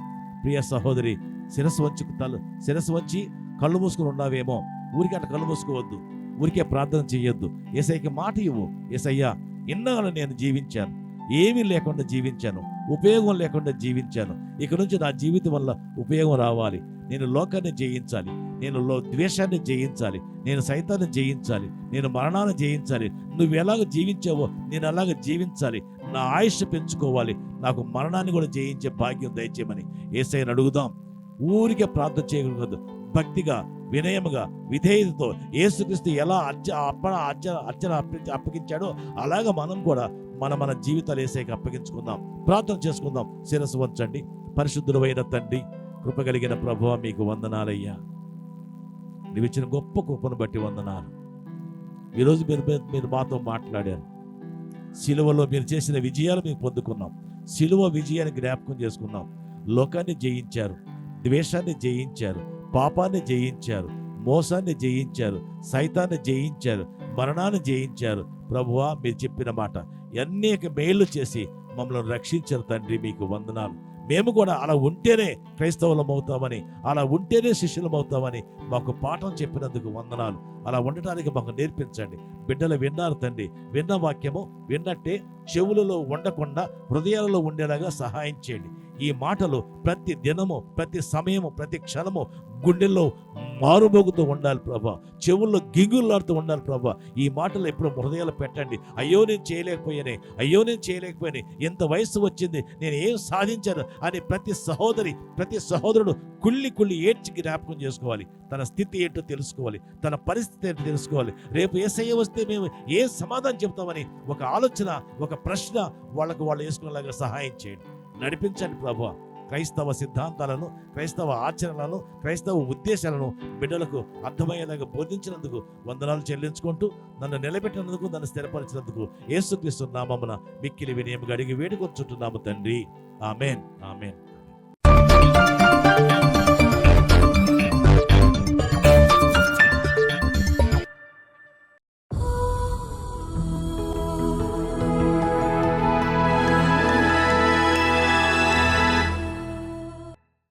ప్రియ సహోదరి, శిరస్సు వంచి కళ్ళు మూసుకుని ఉన్నావేమో, ఊరికే అట్లా కళ్ళు మూసుకోవద్దు, ఊరికే ప్రార్థన చేయొద్దు. యేసయ్యకి మాట ఇవ్వు. యేసయ్యా, ఇన్నాళ్ళు నేను జీవించాను, ఏమీ లేకుండా జీవించాను, ఉపయోగం లేకుండా జీవించాను. ఇక నుంచి నా జీవితం వల్ల ఉపయోగం రావాలి. నేను లోకాన్ని జయించాలి, నేను ద్వేషాన్ని జయించాలి, నేను సైతాన్ని జయించాలి, నేను మరణాన్ని జయించాలి. నువ్వు ఎలాగ జీవించావో నేను అలాగ జీవించాలి. నా ఆయుష్ పెంచుకోవాలి, నాకు మరణాన్ని కూడా జయించే భాగ్యం దయచేయమని యేసయ్యను అడుగుదాం. ఊరికే ప్రార్థన చేయకూడదు, భక్తిగా, వినయముగా, విధేయతతో యేసుక్రీస్తు ఎలా అర్చన అప్పగించాడో అలాగా మనం కూడా మన జీవితాలు యేసయ్యకి అప్పగించుకుందాం. ప్రార్థన చేసుకుందాం. శిరస్సు వంచండి. పరిశుద్ధుడైన తండ్రి, కృప కలిగిన ప్రభువా, మీకు వందనాలయ్యా. నీవు ఇచ్చిన గొప్ప కృపను బట్టి వందనాలు. ఈరోజు మీరు మాతో మాట్లాడారు. సిలువలో మీరు చేసిన విజయాలు మేము పొందుకున్నాం. సిలువ విజయాన్ని జ్ఞాపకం చేసుకున్నాం. లోకాన్ని జయించారు, ద్వేషాన్ని జయించారు, పాపాన్ని జయించారు, మోసాన్ని జయించారు, సైతాన్ని జయించారు, మరణాన్ని జయించారు. ప్రభువా, మీరు చెప్పిన మాట అనేక మేళ్లు చేసి మమ్మల్ని రక్షించారు తండ్రి, మీకు వందనాలు. మేము కూడా అలా ఉంటేనే క్రైస్తవులం అవుతామని, అలా ఉంటేనే శిష్యులం అవుతామని మాకు పాఠం చెప్పినందుకు వందనాలు. అలా ఉండటానికి మాకు నేర్పించండి. బిడ్డలు విన్నారు తండ్రి, విన్న వాక్యము విన్నట్టే చెవులలో ఉండకుండా హృదయాలలో ఉండేలాగా సహాయం చేయండి. ఈ మాటలు ప్రతి దినము, ప్రతి సమయము, ప్రతి క్షణము గుండెల్లో మారుమోగుతూ ఉండాలి ప్రభా, చెవుల్లో గింగులాడుతూ ఉండాలి ప్రభా. ఈ మాటలు ఎప్పుడు హృదయాలు పెట్టండి. అయ్యో నేను చేయలేకపోయానే, అయ్యో నేను చేయలేకపోయానే, ఎంత వయసు వచ్చింది, నేను ఏం సాధించాను అని ప్రతి సహోదరి, ప్రతి సహోదరుడు కుళ్ళి ఏడ్చి జ్ఞాపకం చేసుకోవాలి. తన స్థితి ఏంటో తెలుసుకోవాలి, తన పరిస్థితి ఏంటో తెలుసుకోవాలి. రేపు యేసయ్య వస్తే మేము ఏ సమాధానం చెప్తామని ఒక ఆలోచన, ఒక ప్రశ్న వాళ్ళు వేసుకునేలాగా సహాయం చేయండి. నడిపించండి ప్రభువా. క్రైస్తవ సిద్ధాంతాలను, క్రైస్తవ ఆచరణలను, క్రైస్తవ ఉద్దేశాలను బిడ్డలకు అర్థమయ్యేలాగా బోధించినందుకు వందనాలు చెల్లించుకుంటూ, నన్ను నిలబెట్టినందుకు, నన్ను స్థిరపరిచినందుకు యేసుక్రీస్తు నామమున మిక్కిలి వినయముగా అడిగి వేడుకొంచుంటున్నాము తండ్రి. ఆమేన్, ఆమేన్.